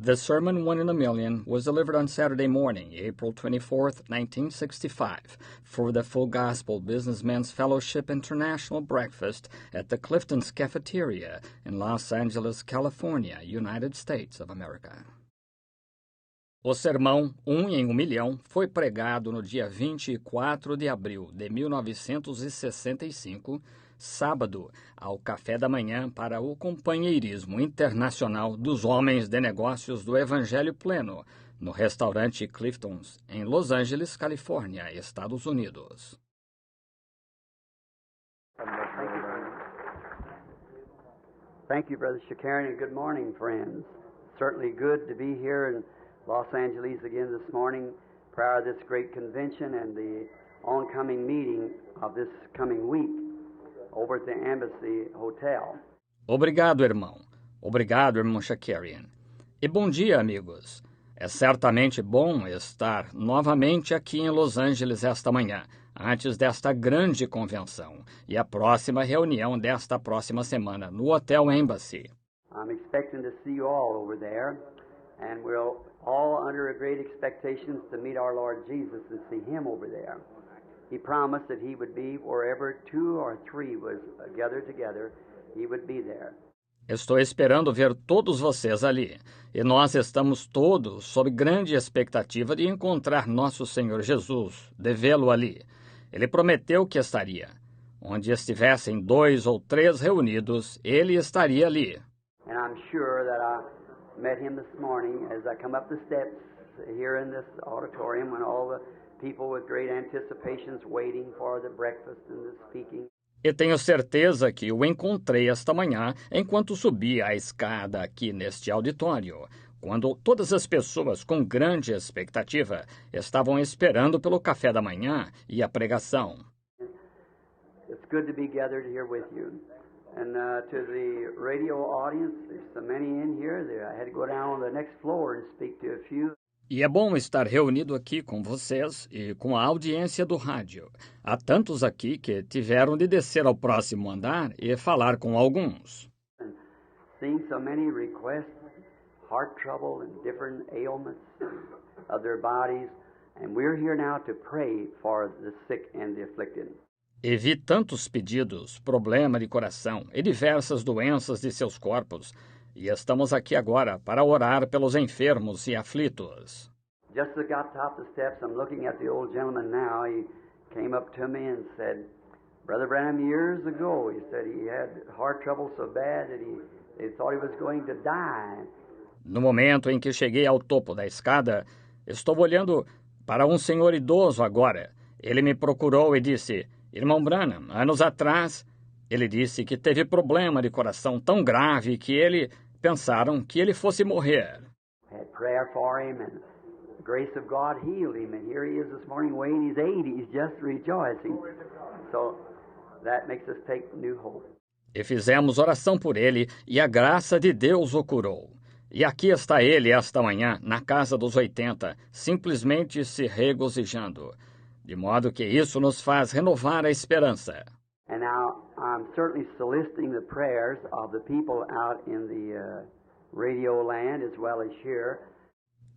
The sermon One in a Million was delivered on Saturday morning, April 24th, 1965, for the Full Gospel Businessmen's Fellowship International Breakfast at the Clifton's Cafeteria in Los Angeles, California, United States of America. O sermão Um em um Milhão foi pregado no dia 24 de abril de 1965, sábado, ao café da manhã para o companheirismo internacional dos homens de negócios do Evangelho Pleno, no restaurante Clifton's, em Los Angeles, Califórnia, Estados Unidos. Thank you, Brother Shakarian, and good morning, friends. Certainly good to be here in Los Angeles again this morning, prior to this great convention and the oncoming meeting of this coming week over at the Embassy Hotel. Obrigado, irmão. Obrigado, irmão Shakarian. E bom dia, amigos. É certamente bom estar novamente aqui em Los Angeles esta manhã, antes desta grande convenção e a próxima reunião desta próxima semana no Hotel Embassy. I'm expecting to see you all over there, and we're all under a great expectations to meet our Lord Jesus and see Him over there. He promised that He would be wherever two or three was gathered together, He would be there. Estou esperando ver todos vocês ali, e nós estamos todos sob grande expectativa de encontrar nosso Senhor Jesus, de vê-lo ali. Ele prometeu que estaria. Onde estivessem 2 ou 3 reunidos, Ele estaria ali. And I'm sure that I met Him this morning as I come up the steps here in this auditorium when all the people with great anticipations waiting for the breakfast and the speaking. E tenho certeza que o encontrei esta manhã enquanto subia a escada aqui neste auditório, quando todas as pessoas com grande expectativa estavam esperando pelo café da manhã e a pregação. It's good to be gathered here with you. And to the radio audience, there's so many in here that I had to go down on the next floor and speak to a few. E é bom estar reunido aqui com vocês e com a audiência do rádio. Há tantos aqui que tiveram de descer ao próximo andar e falar com alguns. Seeing so many requests, heart trouble and different ailments of their bodies, and we're here now to pray for the sick and the afflicted. E vi tantos pedidos, problema de coração e diversas doenças de seus corpos, e estamos aqui agora para orar pelos enfermos e aflitos. Just as I got top of the steps, I'm looking at the old gentleman now. He came up to me and said, Brother Branham, years ago, he said he had heart trouble so bad that they thought he was going to die. No momento em que cheguei ao topo da escada, estou olhando para um senhor idoso agora. Ele me procurou e disse, Irmão Branham, anos atrás, ele disse que teve problema de coração tão grave que pensaram que ele fosse morrer. Had prayer for him and the grace of God healed him. And here he is this morning weighing his 80s, just rejoicing. So that makes us take new hope. E fizemos oração por ele e a graça de Deus o curou. E aqui está ele esta manhã, na casa dos 80, simplesmente se regozijando. De modo que isso nos faz renovar a esperança. And now I'm certainly soliciting the prayers of the people out in the radio land as well as here.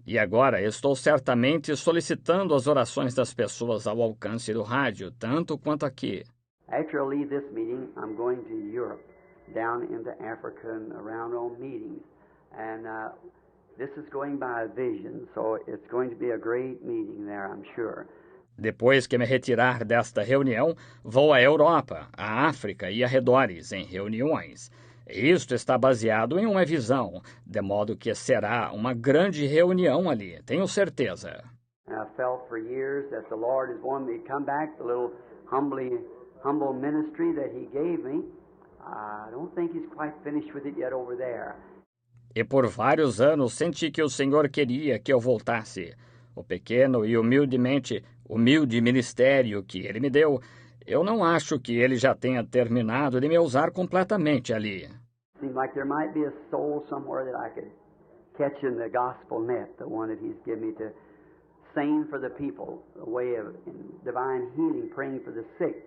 E agora estou certamente solicitando as orações das pessoas ao alcance do rádio, tanto quanto aqui. After I leave this meeting, I'm going to Europe, down into Africa and around on meetings. And this is going by vision, so it's going to be a great meeting there, I'm sure. Depois que me retirar desta reunião, vou à Europa, à África e arredores em reuniões. Isto está baseado em uma visão, de modo que será uma grande reunião ali, tenho certeza. I felt for years that the Lord is wanting me to come back, the little humble ministry that He gave me. I don't think He's quite finished with it yet over there. E por vários anos senti que o Senhor queria que eu voltasse. O pequeno e humilde ministério que Ele me deu, eu não acho que Ele já tenha terminado de me usar completamente ali. Seems like there might be a soul somewhere that I could catch in the gospel net, the one that He's given me to sing for the people, a way of divine healing, praying for the sick.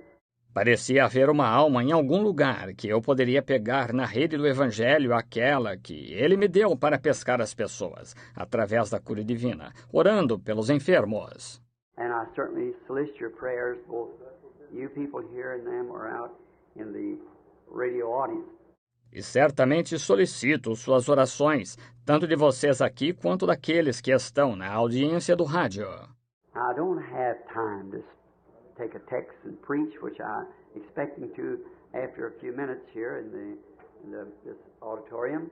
Parecia haver uma alma em algum lugar que eu poderia pegar na rede do Evangelho, aquela que ele me deu para pescar as pessoas, através da cura divina, orando pelos enfermos. And I certainly solicit your prayers, both you people here and them or out in the radio audience. E certamente solicito suas orações, tanto de vocês aqui quanto daqueles que estão na audiência do rádio. I don't have time to take a text and preach, which I'm expecting to after a few minutes here in this auditorium,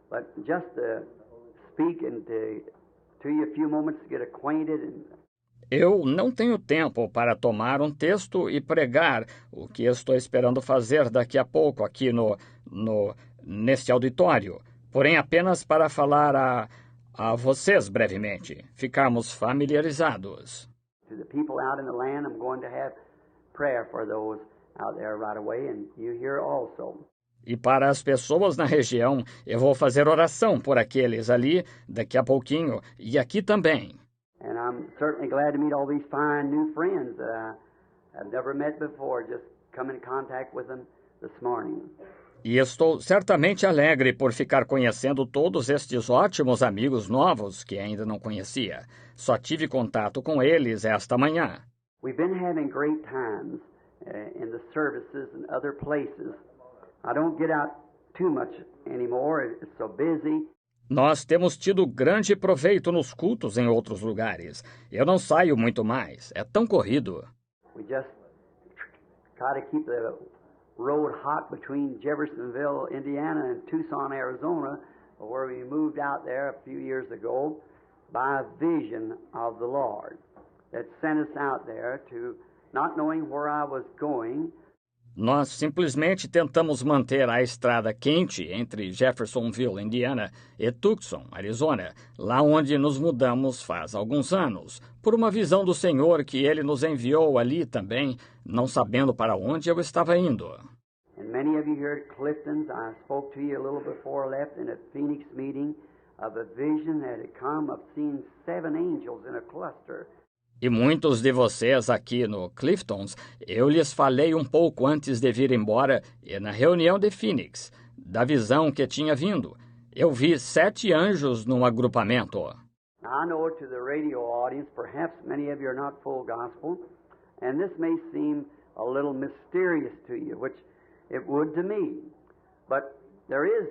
but just to speak and to you a few moments to get acquainted. Eu não tenho tempo para tomar um texto e pregar, o que estou esperando fazer daqui a pouco aqui neste auditório, porém apenas para falar a vocês brevemente, ficarmos familiarizados. To the people out in the land, I'm going to have prayer for those out there right away, and you here also. E para as pessoas na região, eu vou fazer oração por aqueles ali daqui a pouquinho e aqui também. And I'm certainly glad to meet all these fine new friends that I've never met before, just come in contact with them this morning. E estou certamente alegre por ficar conhecendo todos estes ótimos amigos novos que ainda não conhecia. Só tive contato com eles esta manhã. We've been having great times in the services and other places. I don't get out too much anymore. It's so busy. Nós temos tido grande proveito nos cultos em outros lugares. Eu não saio muito mais. É tão corrido. We just try to keep the road hot between Jeffersonville, Indiana, and Tucson, Arizona, where we moved out there a few years ago by a vision of the Lord that sent us out there to, not knowing where I was going. Nós simplesmente tentamos manter a estrada quente entre Jeffersonville, Indiana, e Tucson, Arizona, lá onde nos mudamos faz alguns anos, por uma visão do Senhor que Ele nos enviou ali também, não sabendo para onde eu estava indo. And many of you here at Clifton's, I spoke to you a little before I left in a Phoenix meeting of a vision that had come of seeing 7 angels in a cluster. E muitos de vocês aqui no Clifton's, eu lhes falei um pouco antes de vir embora e na reunião de Phoenix, da visão que tinha vindo. Eu vi 7 anjos num agrupamento. Now, I know to the radio audience, perhaps many of you are not full gospel, and this may seem a little mysterious to you, which it would to me. But there is.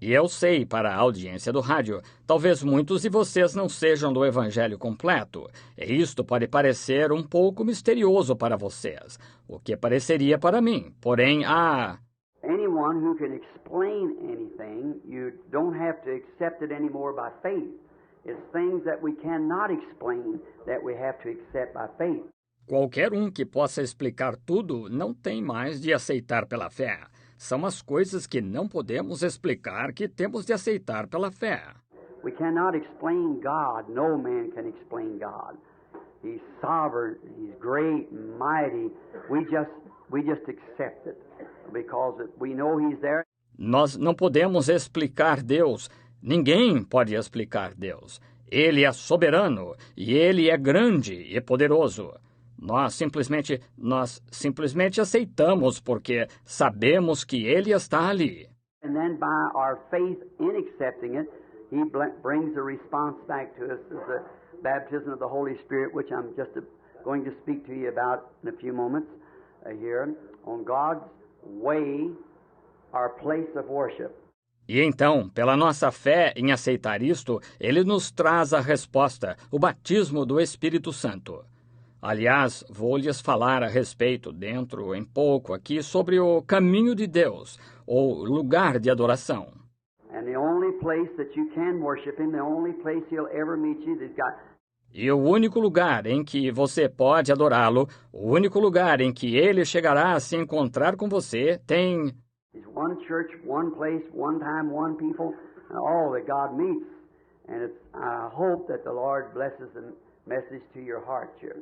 E eu sei, para a audiência do rádio, talvez muitos de vocês não sejam do Evangelho completo, e isto pode parecer um pouco misterioso para vocês, o que pareceria para mim, porém há... Anyone who can explain anything, you don't have to accept it anymore by faith. It's things that we cannot explain that we have to accept by faith. Qualquer um que possa explicar tudo não tem mais de aceitar pela fé. São as coisas que não podemos explicar que temos de aceitar pela fé. We cannot explain God. No man can explain God. He's sovereign, He's great and mighty. We just accept it because we know He's there. Nós não podemos explicar Deus. Ninguém pode explicar Deus. Ele é soberano e Ele é grande e poderoso. Nós simplesmente aceitamos porque sabemos que Ele está ali. And then by our faith in accepting it, He brings the response back to us as the baptism of the Holy Spirit, which I'm just going to speak to you about in a few moments here, on God's way, our place of worship. E então, pela nossa fé em aceitar isto, Ele nos traz a resposta, o batismo do Espírito Santo. Aliás, vou lhes falar a respeito dentro em pouco aqui sobre o caminho de Deus, ou lugar de adoração. And the only place that you can worship Him, the only place He'll ever meet you, that's got. E o único lugar em que você pode adorá-lo, o único lugar em que Ele chegará a se encontrar com você, tem... There's one church, one place, one time, one people, and all that God meets. And I hope that the Lord blesses the message to your heart here.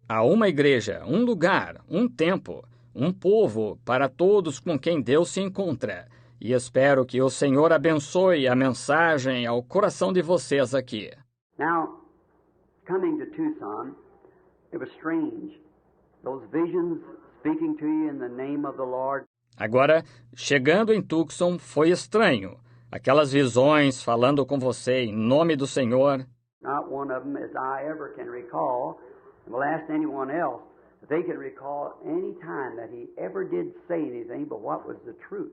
Há uma igreja, um lugar, um tempo, um povo para todos com quem Deus se encontra. E espero que o Senhor abençoe a mensagem ao coração de vocês aqui. Now, coming to Tucson, it was strange. Those visions speaking to you in the name of the Lord. Agora, chegando em Tucson, foi estranho. Aquelas visões falando com você em nome do Senhor. Not one of them, as I ever can recall, and we'll ask anyone else, if they can recall any time that he ever did say anything but what was the truth.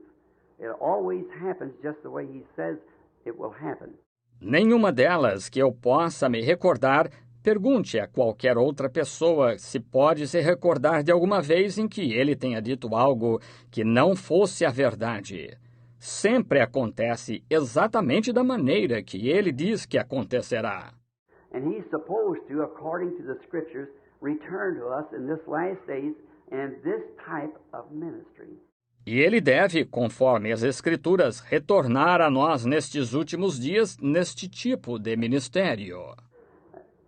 It always happens just the way he says it will happen. Nenhuma delas que eu possa me recordar. Pergunte a qualquer outra pessoa se pode se recordar de alguma vez em que ele tenha dito algo que não fosse a verdade. Sempre acontece exatamente da maneira que ele diz que acontecerá. And he's supposed to, according to the Scriptures, return to us in this last days and this type of ministry. E ele deve, conforme as Escrituras, retornar a nós nestes últimos dias, neste tipo de ministério.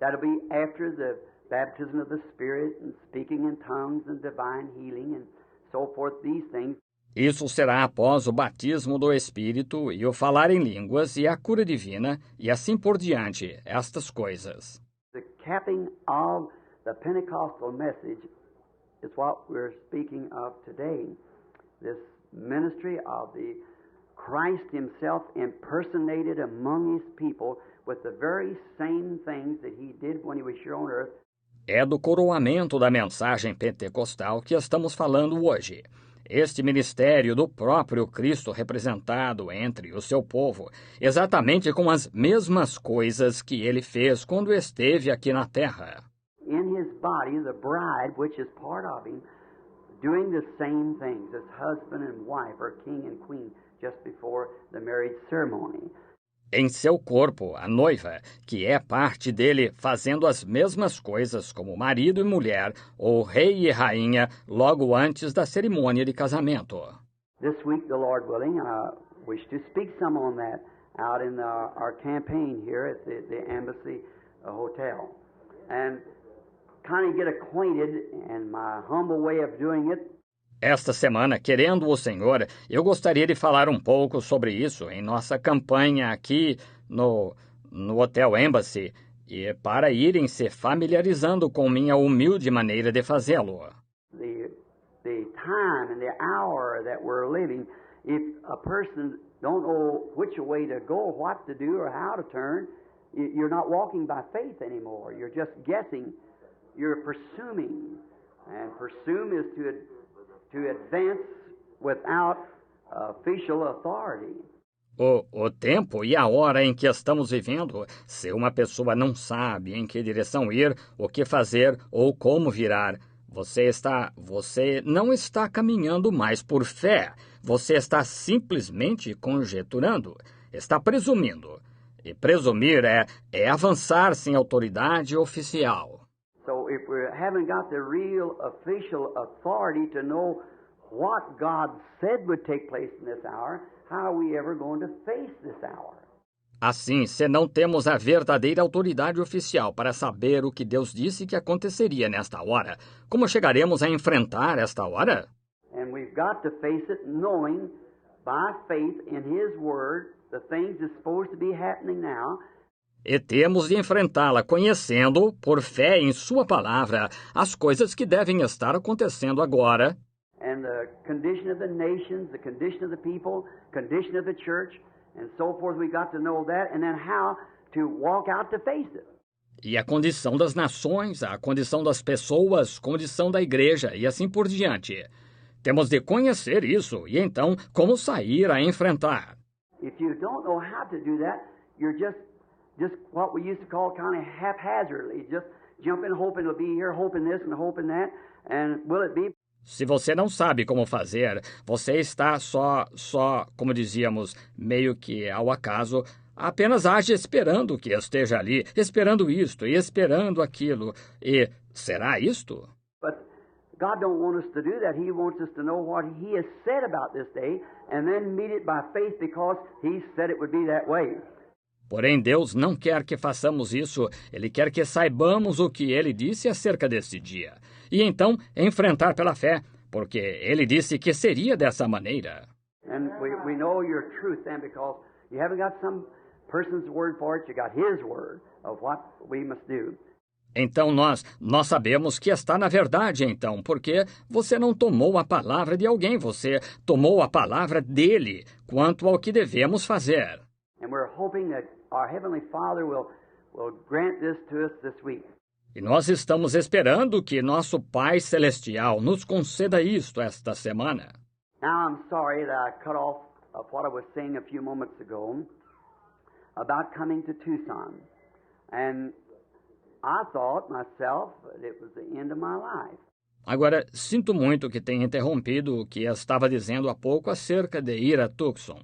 That'll be after the baptism of the Spirit and speaking in tongues and divine healing and so forth, these things. Isso será após o batismo do Espírito e o falar em línguas e a cura divina e assim por diante, estas coisas. The capping of the Pentecostal message is what we're speaking of today. This ministry of the Christ himself impersonated among his people with the very same things that he did when he was here on earth. É do coroamento da mensagem pentecostal que estamos falando hoje. Este ministério do próprio Cristo representado entre o seu povo, exatamente com as mesmas coisas que ele fez quando esteve aqui na terra. In his body, the bride, which is part of him, doing the same things as husband and wife or king and queen just before the marriage ceremony. Em seu corpo, a noiva, que é parte dele, fazendo as mesmas coisas como marido e mulher, ou rei e rainha, logo antes da cerimônia de casamento. This week, the Lord willing, I wish to speak some on that out in our campaign here at the Embassy Hotel. And kind of get acquainted, and my humble way of doing it. Esta semana, querendo o Senhor, eu gostaria de falar um pouco sobre isso em nossa campanha aqui no Hotel Embassy, e para irem se familiarizando com minha humilde maneira de fazê-lo. The time and the hour that we're living, if a person don't know which way to go, what to do, or how to turn, you're not walking by faith anymore. You're just guessing. You're presuming. And presume is to advance without official authority. O tempo e a hora em que estamos vivendo, se uma pessoa não sabe em que direção ir, o que fazer ou como virar, você não está caminhando mais por fé. Você está simplesmente conjeturando, está presumindo. E presumir é avançar sem autoridade oficial. So if we haven't got the real official authority to know what God said would take place in this hour, how are we ever going to face this hour? Assim, se não temos a verdadeira autoridade oficial para saber o que Deus disse que aconteceria nesta hora, como chegaremos a enfrentar esta hora? And we've got to face it knowing by faith in His Word the things that's supposed to be happening now. E temos de enfrentá-la conhecendo, por fé em sua palavra, as coisas que devem estar acontecendo agora. And the condition of the nations, the condition of the people, condition of the church, and so forth, we got to know that, and then how to walk out to face it. E a condição das nações, a condição das pessoas, condição da igreja e assim por diante. Temos de conhecer isso e então como sair a enfrentar. If you don't know how to do that, you're just what we used to call kind of haphazardly, just jumping, hoping it'll be here, hoping this and hoping that, and will it be? Se você não sabe como fazer, você está só, como dizíamos, meio que ao acaso, apenas age esperando que esteja ali, esperando isto e esperando aquilo. E será isto? But God don't want us to do that. He wants us to know what He has said about this day and then meet it by faith because He said it would be that way. Porém, Deus não quer que façamos isso. Ele quer que saibamos o que Ele disse acerca deste dia. E então, enfrentar pela fé, porque Ele disse que seria dessa maneira. And we know your truth then because you haven't got some person's word for it. You got His word of what we must do. Então nós sabemos que está na verdade, então, porque você não tomou a palavra de alguém, você tomou a palavra dele quanto ao que devemos fazer. And we're hoping that our Heavenly Father will grant this to us this week. E nós estamos esperando que nosso Pai Celestial nos conceda isto esta semana. Now I'm sorry that I cut off of what I was saying a few moments ago about coming to Tucson. And I thought myself that it was the end of my life. Agora, sinto muito que tenha interrompido o que eu estava dizendo há pouco acerca de ir a Tucson.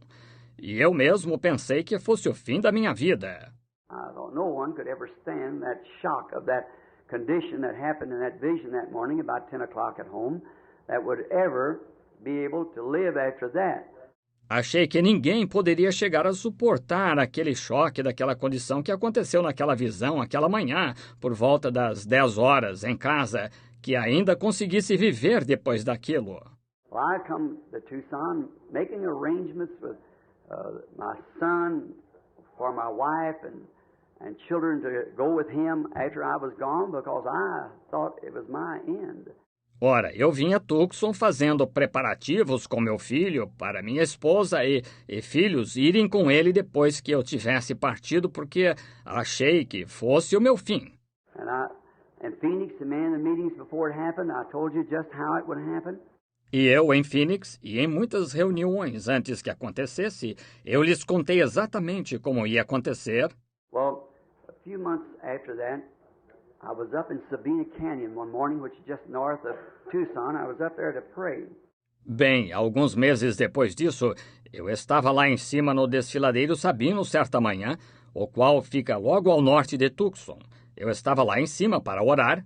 E eu mesmo pensei que fosse o fim da minha vida. I thought no one could ever stand that shock of that condition that happened in that vision that morning about 10 o'clock at home that would ever be able to live after that. Achei que ninguém poderia chegar a suportar aquele choque daquela condição que aconteceu naquela visão, aquela manhã, por volta das 10 horas, em casa, que ainda conseguisse viver depois daquilo. Well, I come to Tucson making arrangements with my son for my wife and children to go with him after I was gone because I thought it was my end. Ora, eu vim a Tucson fazendo preparativos com meu filho para minha esposa e filhos irem com ele depois que eu tivesse partido, porque achei que fosse o meu fim. In Phoenix, the man in the meetings before it happened, I told you just how it would happen. E eu, em Phoenix, e em muitas reuniões antes que acontecesse, eu lhes contei exatamente como ia acontecer. Well, a few months after that, I was up in Sabina Canyon one morning, which is just north of Tucson. I was up there to pray. Bem, alguns meses depois disso, eu estava lá em cima no desfiladeiro Sabino certa manhã, o qual fica logo ao norte de Tucson. Eu estava lá em cima para orar.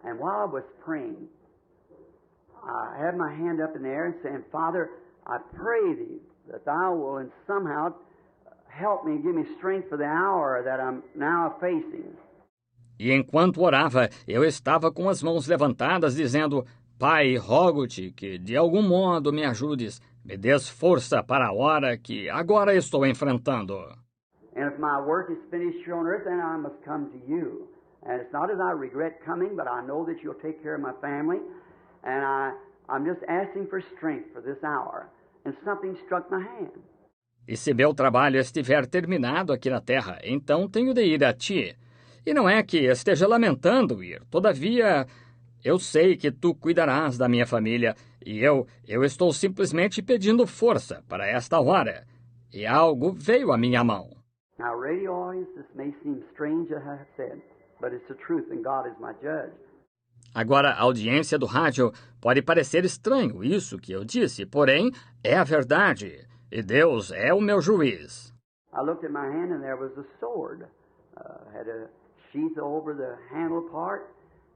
And while I was praying, I had my hand up in the air and saying, Father, I pray thee that thou will somehow help me and give me strength for the hour that I'm now facing. E enquanto orava, eu estava com as mãos levantadas, dizendo, Pai, rogo-te que de algum modo me ajudes, me des força para a hora que agora estou enfrentando. And if my work is finished here on earth, then I must come to you. And it's not as I regret coming, but I know that you'll take care of my family. And I'm just asking for strength for this hour. And something struck my hand. E se meu trabalho estiver terminado aqui na terra, então tenho de ir a ti. E não é que esteja lamentando ir, todavia, eu sei que tu cuidarás da minha família, e eu estou simplesmente pedindo força para esta hora. E algo veio à minha mão. Now, radio audience, this may seem strange as I have said, but it's the truth and God is my judge. Agora, a audiência do rádio pode parecer estranho isso que eu disse, porém, é a verdade, e Deus é o meu juiz. I looked at my hand and there was a sword. Had a sheath over the handle part,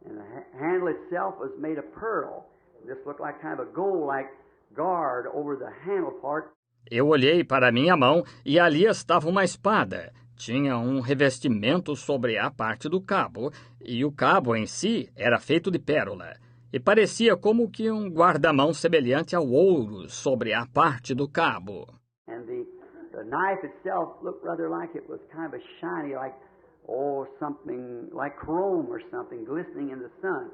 and the handle itself was made of pearl. This looked like kind of a gold-like guard over the handle part. Eu olhei para a minha mão e ali estava uma espada. Tinha um revestimento sobre a parte do cabo, e o cabo em si era feito de pérola. E parecia como que um guarda-mão semelhante ao ouro sobre a parte do cabo. And the knife itself looked rather like it was kind of a shiny, like something like chrome or something glistening in the sun.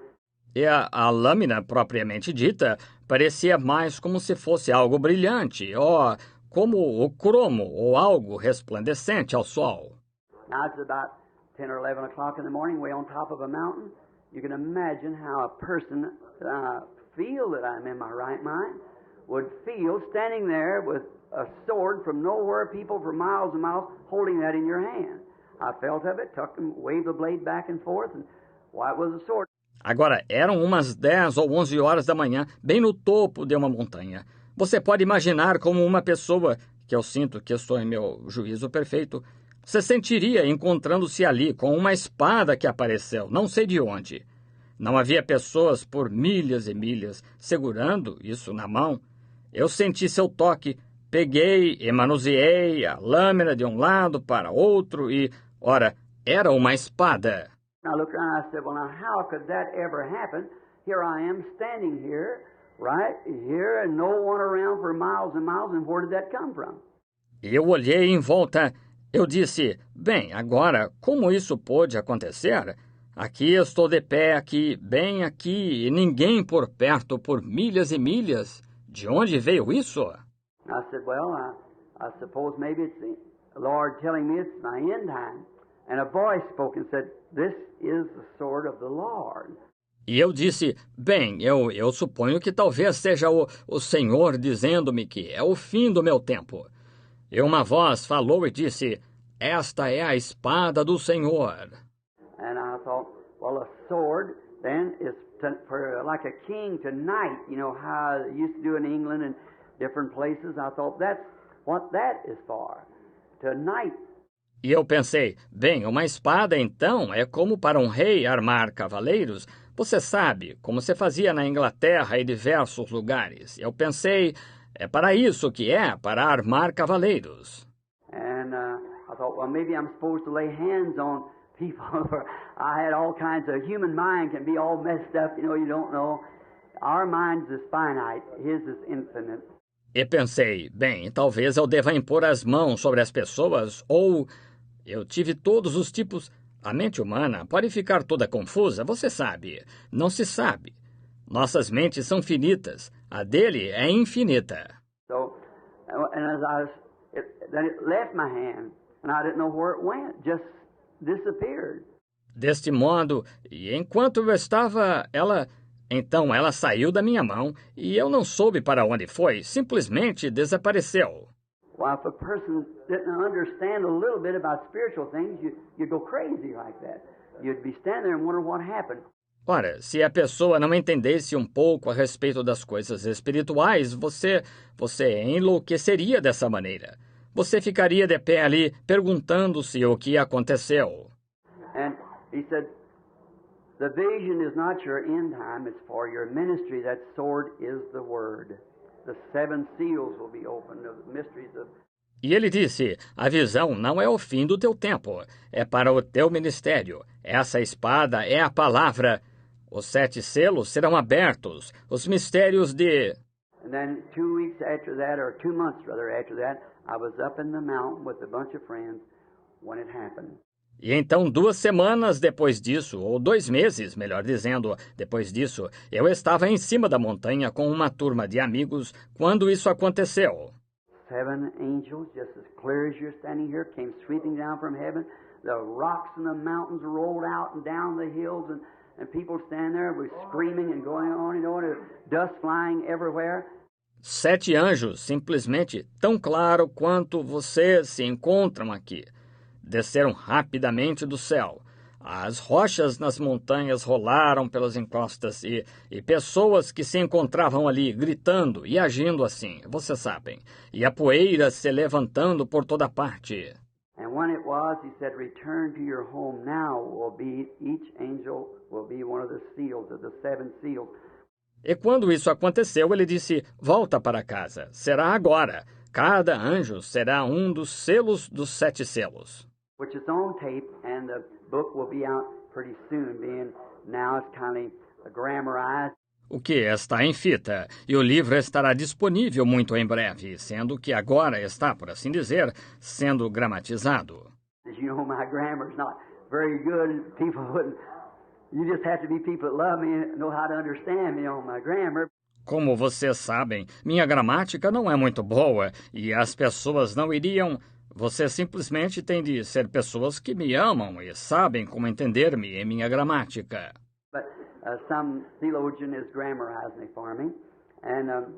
E a lâmina propriamente dita parecia mais como se fosse algo brilhante, ou como o cromo ou algo resplandecente ao sol. Now it's about 10 or 11 o'clock in the morning, way on top of a mountain. You can imagine how a person feel that I'm in my right mind would feel standing there with a sword from nowhere, people for miles and miles, holding that in your hand. I felt of it, took and waved the blade back and forth, and why, it was a sword. Agora, eram umas 10 ou 11 horas da manhã, bem no topo de uma montanha. Você pode imaginar como uma pessoa, que eu sinto que estou em meu juízo perfeito, se sentiria encontrando-se ali com uma espada que apareceu, não sei de onde. Não havia pessoas por milhas e milhas segurando isso na mão. Eu senti seu toque, peguei e manuseei a lâmina de um lado para outro e, ora, era uma espada. I looked around and I said, well, now how could that ever happen? Here I am standing here, right here, and no one around for miles and miles, and where did that come from? Eu olhei em volta. Eu disse, bem, agora, como isso pôde acontecer? Aqui estou de pé, aqui, bem aqui, e ninguém por perto por milhas e milhas. De onde veio isso? I said, well, I suppose maybe it's the Lord telling me it's my end time. And a voice spoke and said, this is the sword of the Lord. E eu disse, bem, eu suponho que talvez seja o Senhor dizendo-me que é o fim do meu tempo. E uma voz falou e disse, esta é a espada do Senhor. And I thought, well, a sword then is for like a king to knight, you know, how they used to do in England and different places. I thought that's what that is for, to knight. E eu pensei, bem, uma espada então é como para um rei armar cavaleiros. Você sabe, como se fazia na Inglaterra e diversos lugares. Eu pensei, é para isso que é, para armar cavaleiros. And I thought, well, maybe I'm supposed to lay hands on people. I had all kinds of human mind can be all messed up, you don't know. Our mind is finite, his is infinite. E pensei, bem, talvez eu deva impor as mãos sobre as pessoas, ou eu tive todos os tipos. A mente humana pode ficar toda confusa, você sabe. Não se sabe. Nossas mentes são finitas. A dele é infinita. So, and as I was, then it left my hand, and I didn't know where it went. Just disappeared. Deste modo, e enquanto eu estava, então ela saiu da minha mão e eu não soube para onde foi, simplesmente desapareceu. Well, if a person didn't understand a little bit about spiritual things, you'd go crazy like that. You'd be standing there and wonder what happened. Ora, se a pessoa não entendesse um pouco a respeito das coisas espirituais, você enlouqueceria dessa maneira. Você ficaria de pé ali perguntando-se o que aconteceu. And he said, the vision is not your end time, it's for your ministry. That sword is the word. The seven seals will be opened, the mysteries of... E ele disse, a visão não é o fim do teu tempo, é para o teu ministério. Essa espada é a palavra. Os 7 selos serão abertos, os mistérios de... And then 2 weeks after that, or 2 months rather after that, I was up in the mountain with a bunch of friends when it happened. E então 2 semanas depois disso, ou 2 meses, melhor dizendo, depois disso, eu estava em cima da montanha com uma turma de amigos quando isso aconteceu. 7 angels, just as clear as you're standing here, came sweeping down from heaven. The rocks and the mountains rolled out and down the hills, and people stand there with screaming and going on, dust flying everywhere. 7 anjos, simplesmente tão claro quanto vocês se encontram aqui. Desceram rapidamente do céu. As rochas nas montanhas rolaram pelas encostas e pessoas que se encontravam ali gritando e agindo assim, vocês sabem, e a poeira se levantando por toda parte. And when it was, he said, return to your home now each angel will be one of the seals of the 7 seals. E quando isso aconteceu, ele disse, volta para casa, será agora. Cada anjo será um dos selos dos 7 selos. Which is on tape, and the book will be out pretty soon, being now it's kind of grammarized. O que está em fita, e o livro estará disponível muito em breve, sendo que agora está, por assim dizer, sendo gramatizado. As you know, my grammar is not very good. People wouldn't. You just have to be people that love me and know how to understand me on my grammar. Como vocês sabem, minha gramática não é muito boa, e as pessoas não iriam... Você simplesmente tem de ser pessoas que me amam e sabem como entender-me em minha gramática. But some theologian is grammarizing it for me and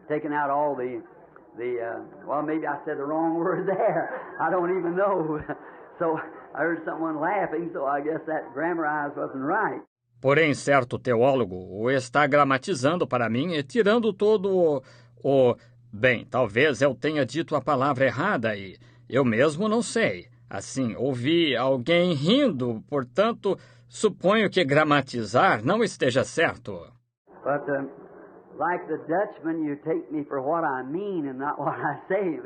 taking out all well, maybe I said the wrong word there. I don't even know. So I heard someone laughing, so I guess that grammarized wasn't right. Porém, certo teólogo o está gramatizando para mim e tirando todo o... Bem, talvez eu tenha dito a palavra errada e eu mesmo não sei. Assim, ouvi alguém rindo, portanto, suponho que gramatizar não esteja certo. But like the Dutchman, you take me for what I mean and not what I say.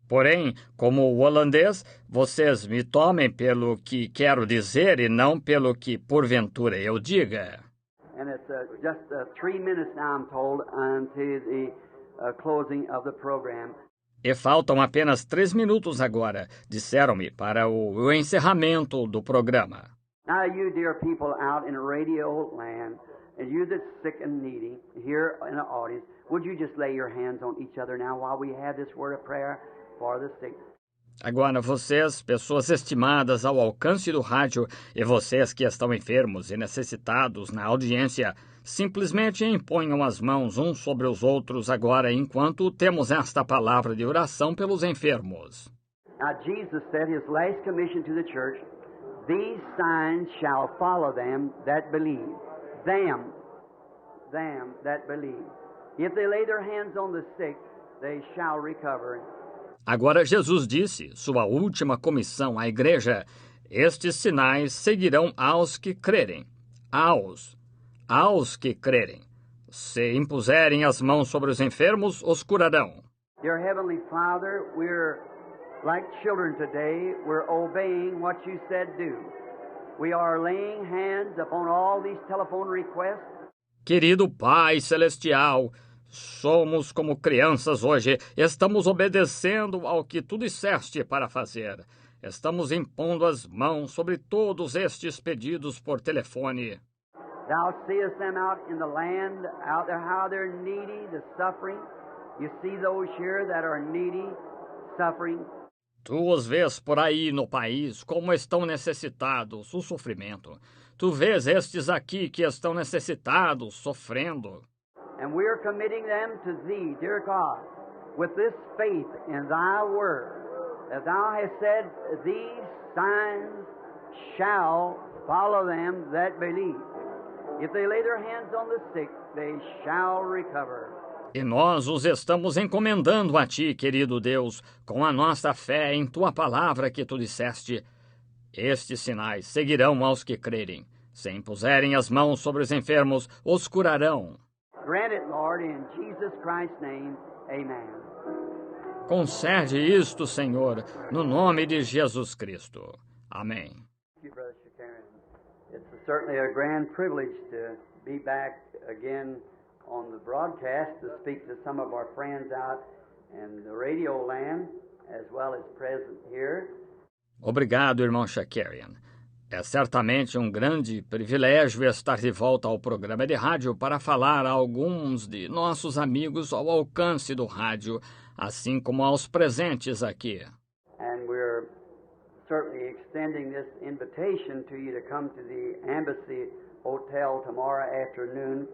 Porém, como o holandês, vocês me tomem pelo que quero dizer e não pelo que porventura eu diga. And it's just 3 minutes now, I'm told, until the closing of the program. E faltam apenas 3 minutos agora, disseram-me, para o encerramento do programa. Now, you dear people out in radio land, and you that's sick and needy here in the audience, would you just lay your hands on each other now while we have this word of prayer for the sick? Agora, vocês, pessoas estimadas ao alcance do rádio, e vocês que estão enfermos e necessitados na audiência, simplesmente imponham as mãos uns sobre os outros agora, enquanto temos esta palavra de oração pelos enfermos. Now, Jesus said his last commission to the church, "These signs shall follow them that believe." Them that believe. If they lay their hands on the sick, they shall recover. Agora Jesus disse, sua última comissão à igreja, estes sinais seguirão aos que crerem. Aos que crerem. Se impuserem as mãos sobre os enfermos, os curarão. Dear Heavenly Father, we're like children today. We're obeying what you said do. We are laying hands upon all these telephone requests. Querido Pai Celestial, somos como crianças hoje. Estamos obedecendo ao que tu disseste para fazer. Estamos impondo as mãos sobre todos estes pedidos por telefone. Thou seest them out in the land, out there, how they're needy, the suffering. You see those here that are needy, suffering. Tu os vês por aí no país como estão necessitados, o sofrimento. Tu vês estes aqui que estão necessitados, sofrendo. And we're committing them to Thee, dear God, with this faith in Thy word, that Thou hast said, "These signs shall follow them that believe. If they lay their hands on the sick, they shall recover." E nós os estamos encomendando a Ti, querido Deus, com a nossa fé em Tua palavra que Tu disseste. Estes sinais seguirão aos que crerem. Se impuserem as mãos sobre os enfermos, os curarão. Grant it, Lord, in Jesus Christ's name. Amen. Concede isto, Senhor, no nome de Jesus Cristo. Amém. Thank you, Brother Shakarian. It's certainly a grand privilege to be back again on the broadcast to speak to some of our friends out in the radio land as well as present here. Obrigado, irmão Shakarian. É certamente um grande privilégio estar de volta ao programa de rádio para falar a alguns de nossos amigos ao alcance do rádio, assim como aos presentes aqui. And we're certainly extending this invitation to you to come to the Embassy Hotel tomorrow afternoon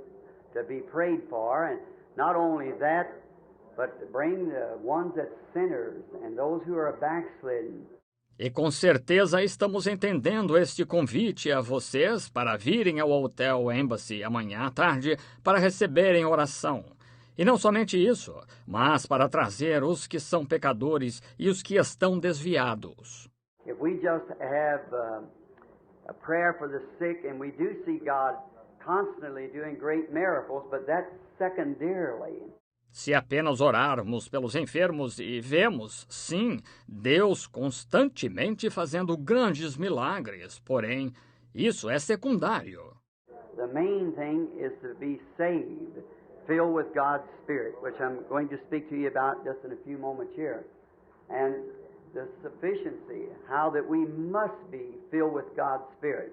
to be prayed for, and not only that, but to bring the ones that's sinners and those who are backslidden. E com certeza estamos entendendo este convite a vocês para virem ao Hotel Embassy amanhã à tarde para receberem oração. E não somente isso, mas para trazer os que são pecadores e os que estão desviados. If we just have a prayer for the sick, and we do see God constantly doing great miracles, but that's secondarily. Se apenas orarmos pelos enfermos e vemos, sim, Deus constantemente fazendo grandes milagres, porém, isso é secundário. The main thing is to be saved, filled with God's Spirit, which I'm going to speak to you about just in a few moments here. And the sufficiency, how that we must be filled with God's Spirit.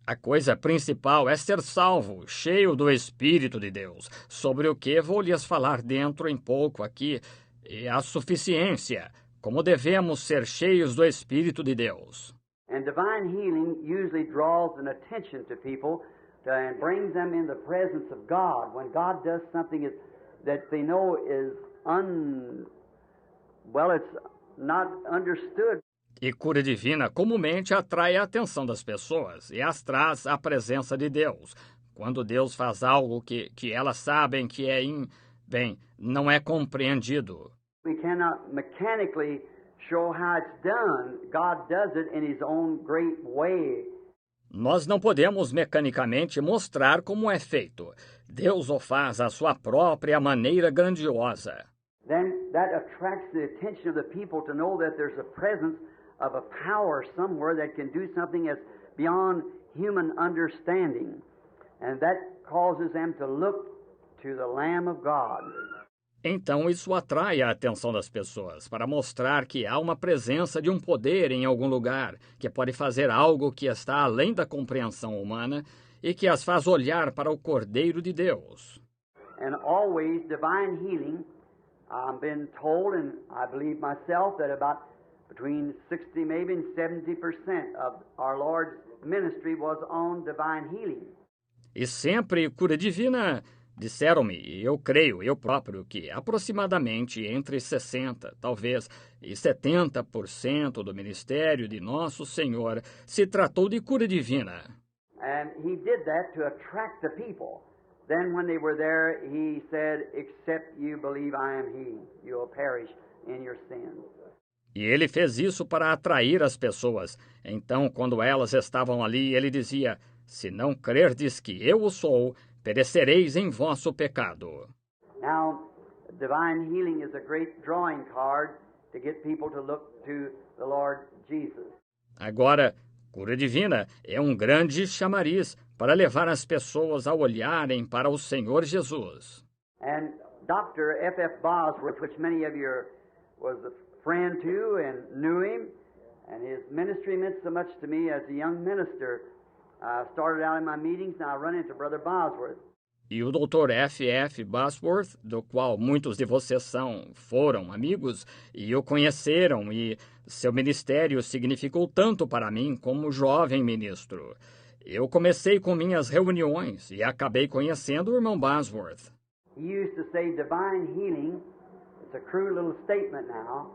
A coisa principal é ser salvo, cheio do Espírito de Deus, sobre o que vou lhes falar dentro em pouco aqui, e a suficiência, como devemos ser cheios do Espírito de Deus. And divine healing usually draws an attention to people and brings them in the presence of God. When God does something that they know is it's not understood. E cura divina comumente atrai a atenção das pessoas e as traz à presença de Deus. Quando Deus faz algo que elas sabem que não é compreendido. We cannot mechanically show how it's done. God does it in His own great way. Nós não podemos mecanicamente mostrar como é feito. Deus o faz à sua própria maneira grandiosa. Then that attracts the attention of the people to know that there's a presence of a power somewhere that can do something that's beyond human understanding. And that causes them to look to the Lamb of God. Então isso atrai a atenção das pessoas para mostrar que há uma presença de um poder em algum lugar que pode fazer algo que está além da compreensão humana e que as faz olhar para o Cordeiro de Deus. And always divine healing, I've been told, and I believe myself, that about between 60 maybe and 70% of our Lord's ministry was on divine healing. E sempre cura divina, disseram-me, e eu creio, eu próprio, que aproximadamente entre 60, talvez, e 70% do ministério de Nosso Senhor se tratou de cura divina. And he did that to attract the people. Then when they were there, he said, except you believe I am he, you will perish in your sins. E ele fez isso para atrair as pessoas. Então, quando elas estavam ali, ele dizia, se não crerdes que eu o sou, perecereis em vosso pecado. Now, divine healing is a great drawing card to get people to look to the Lord Jesus. Agora, cura divina é um grande chamariz para levar as pessoas a olharem para o Senhor Jesus. And Dr. F.F. Bosworth, which many of you was a friend to and knew him, and his ministry meant so much to me as a young minister. I started out in my meetings and I run into Brother Bosworth. E o Dr. F.F. Bosworth, do qual muitos de vocês foram amigos e o conheceram, e seu ministério significou tanto para mim como jovem ministro. Eu comecei com minhas reuniões e acabei conhecendo o irmão Bosworth. He used to say divine healing, it's a crude little statement now.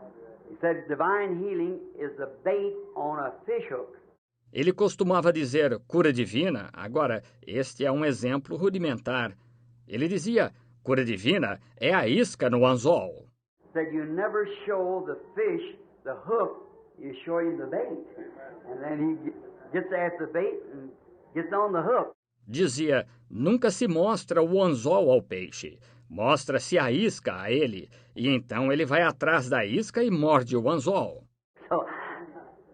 He said divine healing is the bait on a fishhook. Ele costumava dizer cura divina, agora este é um exemplo rudimentar. Ele dizia, cura divina é a isca no anzol. Said you never show the fish the hook, you show him the bait. And then he gets after the bait and gets on the hook. Dizia, nunca se mostra o anzol ao peixe, mostra-se a isca a ele, e então ele vai atrás da isca e morde o anzol. So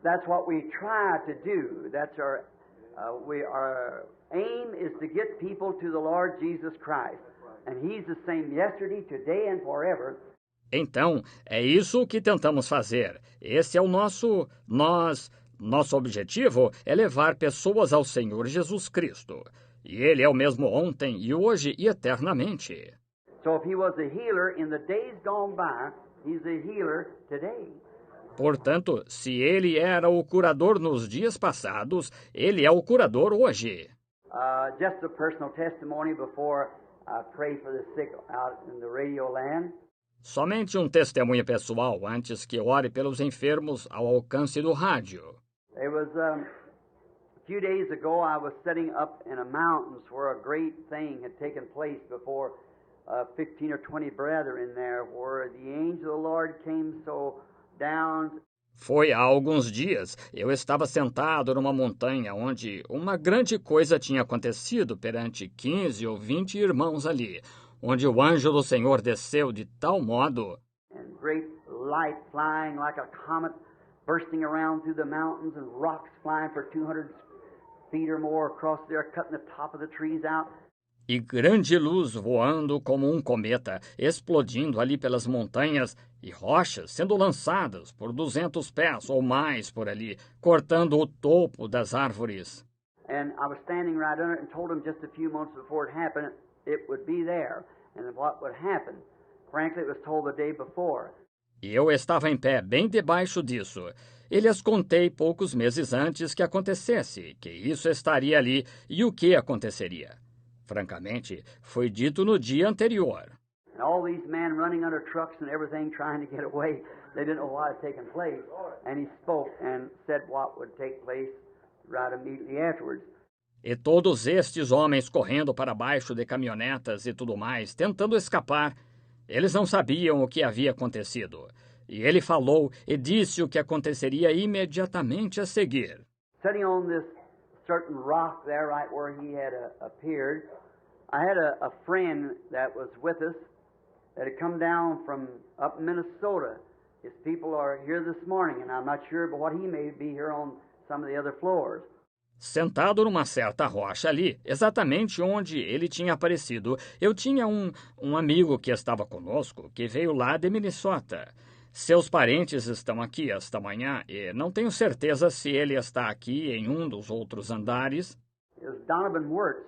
that's what we try to do. That's our aim is to get people to the Lord Jesus Christ. And He's the same yesterday, today, and forever. Então, é isso que tentamos fazer. Esse é o nosso objetivo é levar pessoas ao Senhor Jesus Cristo. E Ele é o mesmo ontem e hoje e eternamente. So if He was a healer in the days gone by, He's a healer today. Portanto, se Ele era o curador nos dias passados, Ele é o curador hoje. Just a personal testimony before I pray for the sick out in the radio land. Somente um testemunho pessoal antes que ore pelos enfermos ao alcance do rádio. There was a few days ago I was sitting up in the mountains where a great thing had taken place before 15 or 20 brethren there, where the angel of the Lord came so down. Foi há alguns dias, eu estava sentado numa montanha onde uma grande coisa tinha acontecido perante 15 ou 20 irmãos ali, onde o anjo do Senhor desceu de tal modo, And great light flying like a comet, bursting around through the mountains, and rocks flying for 200 feet or more across there, cutting the top of the trees out. e grande luz voando como um cometa, explodindo ali pelas montanhas, e rochas sendo lançadas por 200 pés ou mais por ali, cortando o topo das árvores. And I was standing right under it and told them just a few months before it happened, it would be there. And what would happen? Frankly, it was told the day before. E eu estava em pé bem debaixo disso. E lhes contei poucos meses antes que acontecesse, que isso estaria ali e o que aconteceria. Francamente, foi dito no dia anterior. And all these men running under trucks and everything trying to get away, they didn't know what had taken place. And he spoke and said what would take place right immediately afterwards. E todos estes homens correndo para baixo de caminhonetas e tudo mais, tentando escapar, eles não sabiam o que havia acontecido. E ele falou e disse o que aconteceria imediatamente a seguir. Sitting on this certain rock there, right where he had appeared, I had a friend that was with us that had come down from up in Minnesota. His people are here this morning, and I'm not sure, but what he may be here on some of the other floors. Sentado numa certa rocha ali, exatamente onde ele tinha aparecido, eu tinha um amigo que estava conosco, que veio lá de Minnesota. Seus parentes estão aqui esta manhã e não tenho certeza se ele está aqui em um dos outros andares. It was Donovan Wirtz,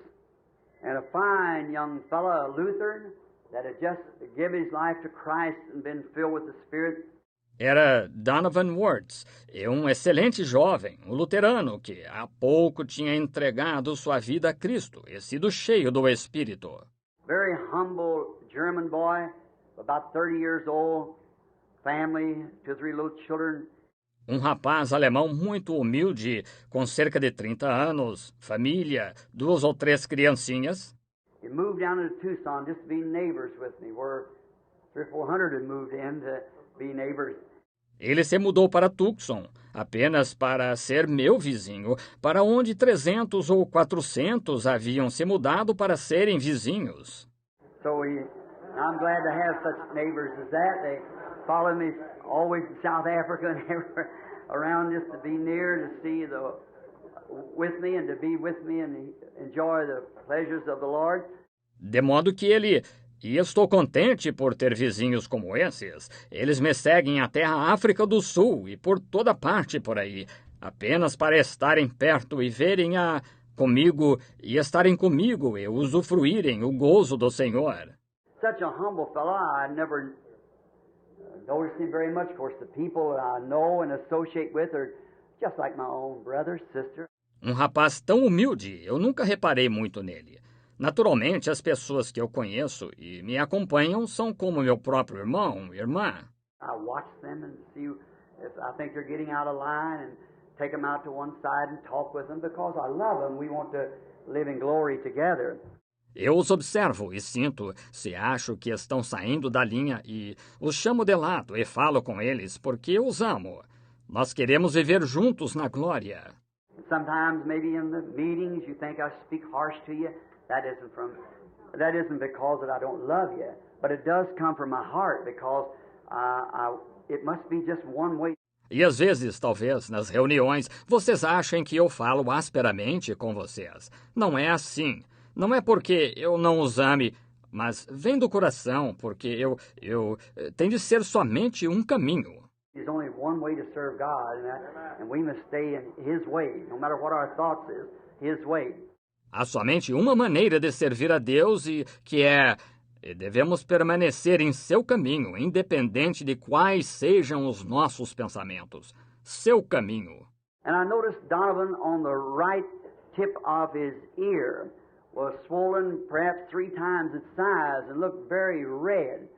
and a fine young fellow, a Lutheran, that had just given his life to Christ and been filled with the Spirit. Era Donovan Wirtz, um excelente jovem, um luterano que há pouco tinha entregado sua vida a Cristo e sido cheio do Espírito. Very humble German boy, about 30 years old, family, 2 or 3 little children. Um rapaz alemão muito humilde, com cerca de 30 anos, família, 2 ou 3 criancinhas. He moved down into Tucson just to be neighbors with me, where 300 or 400 had moved in to be neighbors. Ele se mudou para Tucson, apenas para ser meu vizinho, para onde 300 ou 400 haviam se mudado para serem vizinhos. So I'm glad to have such neighbors as that. They follow me always in South Africa and everywhere around just to be near, to see with me and to be with me and enjoy the pleasures of the Lord. De modo que e estou contente por ter vizinhos como esses. Eles me seguem até a África do Sul e por toda parte por aí, apenas para estarem perto e verem comigo e estarem comigo e usufruírem o gozo do Senhor. Such a humble fellow, I never noticed him very much. Of course, the people that I know and associate with are just like my own brother, sister. Um rapaz tão humilde, eu nunca reparei muito nele. Naturalmente, as pessoas que eu conheço e me acompanham são como meu próprio irmão, irmã. I watch them and see if I think they're getting out of line and take them out to one side and talk with them because I love them. We want to live in glory together. Eu os observo e sinto se acho que estão saindo da linha e os chamo de lado e falo com eles porque eu os amo. Nós queremos viver juntos na glória. Sometimes maybe in the meetings you think I speak harsh to you. That isn't because that I don't love you, but it does come from my heart because it must be just one way. E às vezes, talvez, nas reuniões, vocês achem que eu falo asperamente com vocês. Não é assim. Não é porque eu não os ame, mas vem do coração, porque tem de ser somente um caminho. There's only one way to serve God, and we must stay in His way, no matter what our thoughts is, His way. Há somente uma maneira de servir a Deus e devemos permanecer em seu caminho, independente de quais sejam os nossos pensamentos. Seu caminho. And I noticed Donovan on the right tip of his ear was swollen perhaps 3 times its size and looked very red.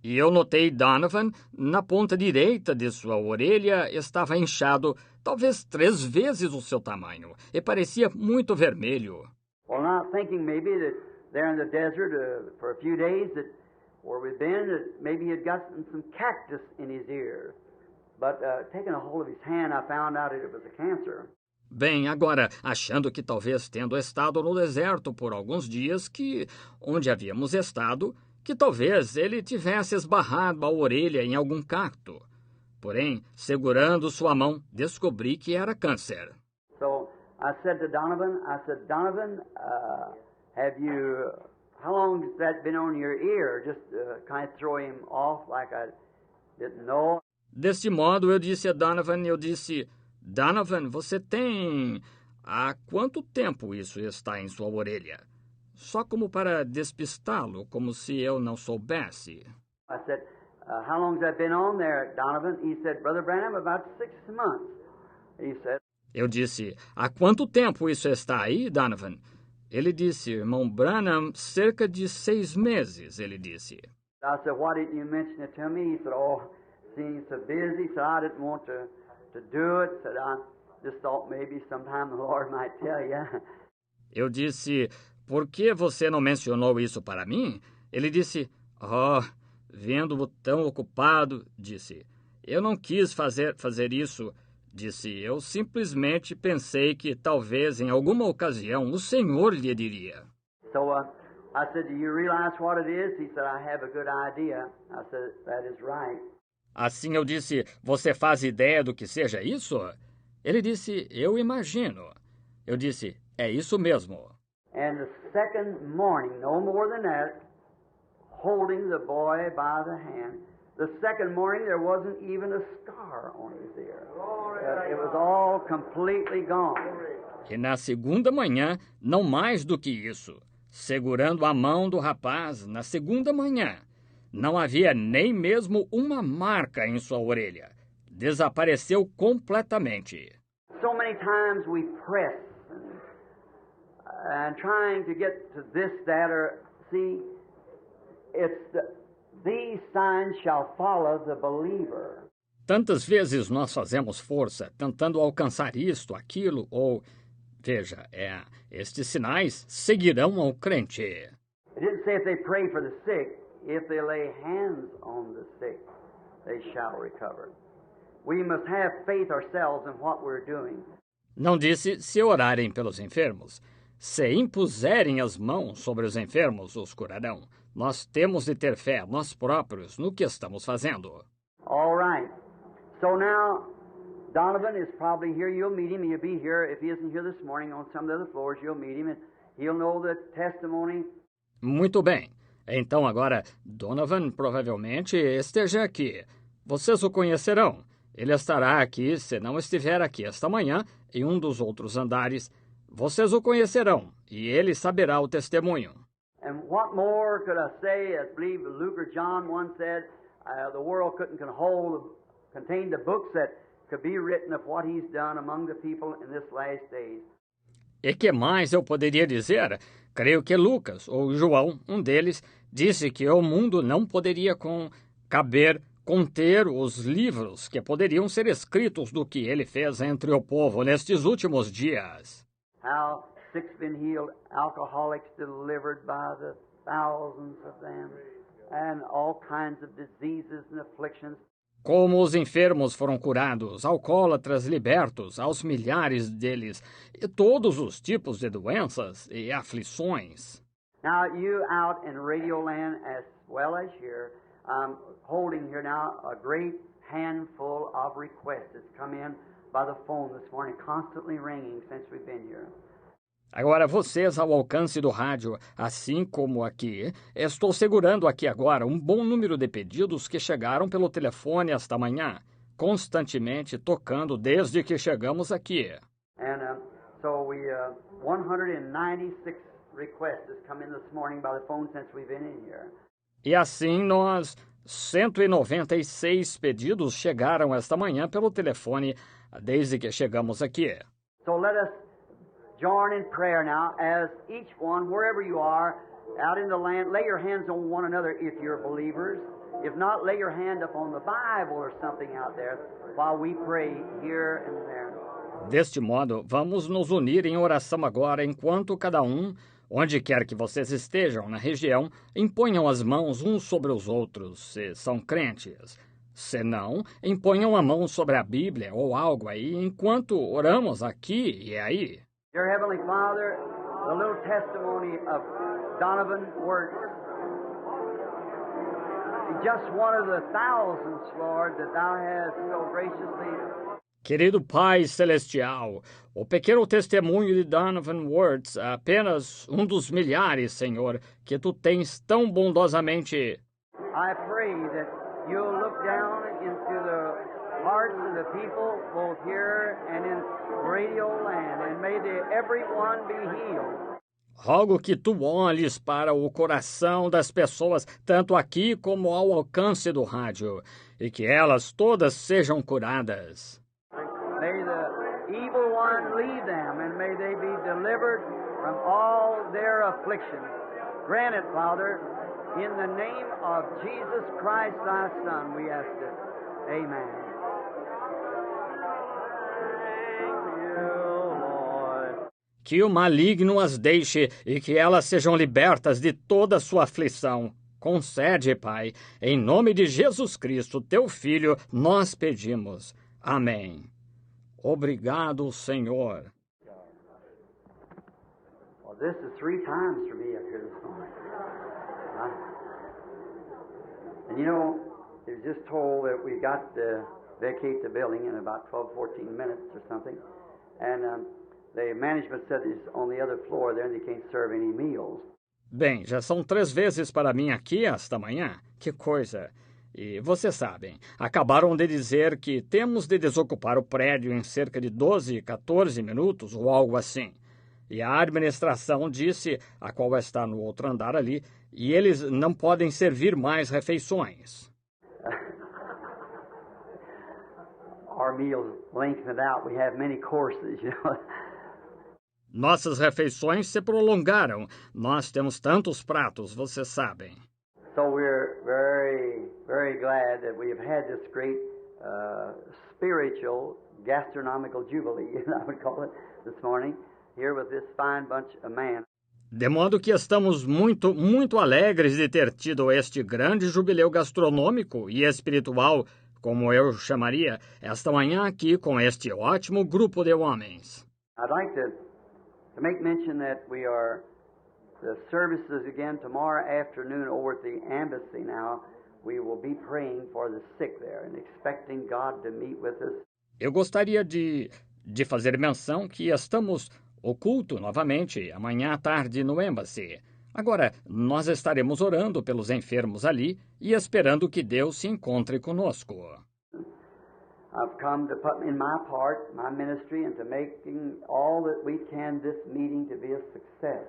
E eu notei Donovan na ponta direita de sua orelha estava inchado, talvez 3 vezes o seu tamanho, e parecia muito vermelho. Well, not thinking maybe that there in the desert for a few days that where we've been, that maybe he had gotten some cactus in his ear. But taking a hold of his hand, I found out that it was a cancer. Bem, agora, achando que talvez tendo estado no deserto por alguns dias, onde havíamos estado, que talvez ele tivesse esbarrado a orelha em algum cacto. Porém, segurando sua mão, descobri que era câncer. So I said to Donovan, how long has that been on your ear? Just kind of throw him off like I didn't know. Deste modo, eu disse a Donovan, Donovan, você tem... Há quanto tempo isso está em sua orelha? Só como para despistá-lo, como se eu não soubesse. I said, how long has that been on there, Donovan? He said, Brother Branham, about 6 months. He said. Eu disse, há quanto tempo isso está aí, Donovan? Ele disse, irmão Branham, cerca de 6 meses, ele disse. I said, why didn't you mention it to me? He said, seeing so busy, he said, I didn't want to do it. He said, I just thought maybe sometime the Lord might tell you. Eu disse, por que você não mencionou isso para mim? Ele disse, vendo-o tão ocupado, disse, eu não quis fazer isso. Disse, eu simplesmente pensei que talvez em alguma ocasião o Senhor lhe diria. So I said, do you realize what it is? He said, I have a good idea. I said, that is right. Assim eu disse, você faz ideia do que seja isso? Ele disse, eu imagino. Eu disse, é isso mesmo. And the second morning, no more than that, holding the boy by the hand, the second morning there wasn't even a scar on his ear. It was all completely gone. E na segunda manhã, não mais do que isso. Segurando a mão do rapaz, na segunda manhã, não havia nem mesmo uma marca em sua orelha. Desapareceu completamente. So many times we press and trying to get to this, that, or see, these signs shall follow the believer. Tantas vezes nós fazemos força tentando alcançar isto, aquilo, ou... Veja, estes sinais seguirão ao crente. It didn't say if they pray for the sick, if they lay hands on the sick, they shall recover. We must have faith ourselves in what we're doing. Não disse se orarem pelos enfermos. Se impuserem as mãos sobre os enfermos, os curarão. Nós temos de ter fé, nós próprios, no que estamos fazendo. All right. So now, Donovan is probably here. You'll meet him. He'll be here. If he isn't here this morning on some of the other floors, you'll meet him and he'll know the testimony. Muito bem. Então agora, Donovan provavelmente esteja aqui. Vocês o conhecerão. Ele estará aqui, se não estiver aqui esta manhã, em um dos outros andares. Vocês o conhecerão, e ele saberá o testemunho. And what more could I say? I believe Luke or John once said, the world couldn't contain the books that could be written of what he's done among the people in this last days. E que mais eu poderia dizer? Creio que Lucas, ou João, um deles, disse que o mundo não poderia conter os livros que poderiam ser escritos do que ele fez entre o povo nestes últimos dias. How sick's been healed, alcoholics delivered by the thousands of them, and all kinds of diseases and afflictions. Como os enfermos foram curados, alcoólatras libertos, aos milhares deles, e todos os tipos de doenças e aflições. Now you out in Radio Land as well as here, holding here now a great handful of requests that's come in by the phone this morning, constantly ringing since we've been here. Agora, vocês ao alcance do rádio, assim como aqui, estou segurando aqui agora um bom número de pedidos que chegaram pelo telefone esta manhã, constantemente tocando desde que chegamos aqui. And so 196 requests has come in this morning by the phone since we've been in here. E assim 196 pedidos chegaram esta manhã pelo telefone desde que chegamos aqui. So let us join in prayer now as each one, wherever you are, out in the land, lay your hands on one another if you're believers. If not, lay your hand up on the Bible or something out there while we pray here and there. Deste modo, vamos nos unir em oração agora, enquanto cada um, onde quer que vocês estejam na região, imponham as mãos uns sobre os outros, se são crentes. Se não, imponham a mão sobre a Bíblia ou algo aí, enquanto oramos aqui e aí. Dear Heavenly Father, the little testimony of Donovan Wirtz, just one of the thousands, Lord, that Thou hast so graciously. Querido Pai Celestial, o pequeno testemunho de Donovan Wirtz, apenas um dos milhares, Senhor, que Tu tens tão bondosamente. I pray that You'll look down into the hearts of the people, both here and in Radio Land, and may everyone be healed. Rogo que Tu olhes para o coração das pessoas, tanto aqui como ao alcance do rádio, e que elas todas sejam curadas. May the evil one leave them, and may they be delivered from all their afflictions. Grant it, Father, in the name of Jesus Christ, Thy Son, we ask it. Amen. Que o maligno as deixe e que elas sejam libertas de toda sua aflição. Concede, Pai, em nome de Jesus Cristo, Teu Filho, nós pedimos. Amém. Obrigado, Senhor. Well, this is 3 times for me up here this morning. And you know, it was just told that we got to vacate the building in about 12, 14 minutes or something. And the management said it's on the other floor there and they can't serve any meals. Bem, já são 3 vezes para mim aqui esta manhã. Que coisa! E vocês sabem, acabaram de dizer que temos de desocupar o prédio em cerca de 12, 14 minutos ou algo assim. E a administração disse, a qual está no outro andar ali, e eles não podem servir mais refeições. Our meals lengthened out. We have many courses, you know. Nossas refeições se prolongaram. Nós temos tantos pratos, vocês sabem. So we're very, very glad that we have had this great spiritual gastronomical jubilee, I would call it, this morning, here with this fine bunch of men. De modo que estamos muito, muito alegres de ter tido este grande jubileu gastronômico e espiritual, como eu chamaria, esta manhã aqui com este ótimo grupo de homens. I'd like to make mention that we are the services again tomorrow afternoon over at the embassy now. We will be praying for the sick there and expecting God to meet with us. Eu gostaria de fazer menção que estamos o culto novamente amanhã à tarde no Embassy. Agora, nós estaremos orando pelos enfermos ali e esperando que Deus se encontre conosco. I've come to put in my part, my ministry, into making all that we can this meeting to be a success.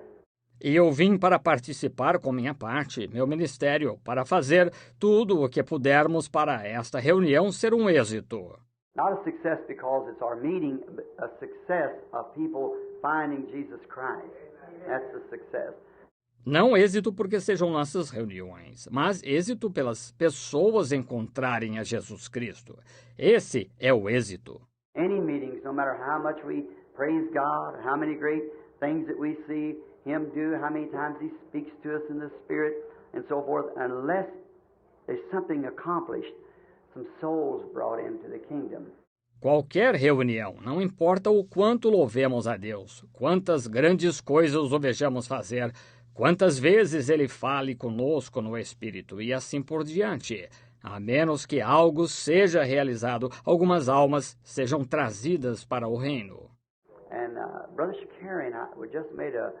E eu vim para participar com minha parte, meu ministério, para fazer tudo o que pudermos para esta reunião ser um êxito. Not a success because it's our meeting, but a success of people finding Jesus Christ. That's the success. Não êxito porque sejam nossas reuniões, mas êxito pelas pessoas encontrarem a Jesus Cristo. Esse é o êxito. Any meetings, no matter how much we praise God, how many great things that we see Him do, how many times He speaks to us in the Spirit, and so forth, unless there's something accomplished, some souls brought into the kingdom. Qualquer reunião, não importa o quanto louvemos a Deus, quantas grandes coisas o vejamos fazer, quantas vezes Ele fale conosco no Espírito e assim por diante, a menos que algo seja realizado, algumas almas sejam trazidas para o reino. And Brother Shakarian, we just made a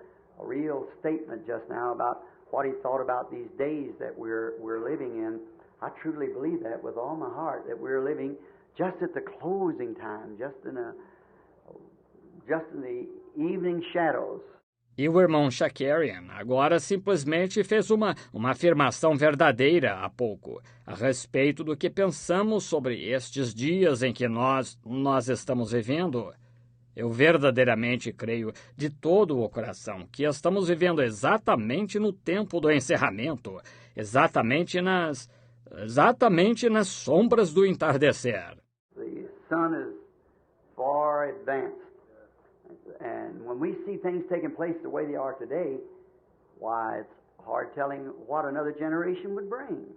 real statement just now about what he thought about these days that we're living in. I truly believe that with all my heart, that we're living just at the closing time, just in the evening shadows. E o irmão Shakarian agora simplesmente fez uma afirmação verdadeira há pouco, a respeito do que pensamos sobre estes dias em que nós estamos vivendo. Eu verdadeiramente creio de todo o coração que estamos vivendo exatamente no tempo do encerramento, exatamente nas sombras do entardecer. The sun is far advanced. And when we see things taking place the way they are today, why, it's hard telling what another generation would bring.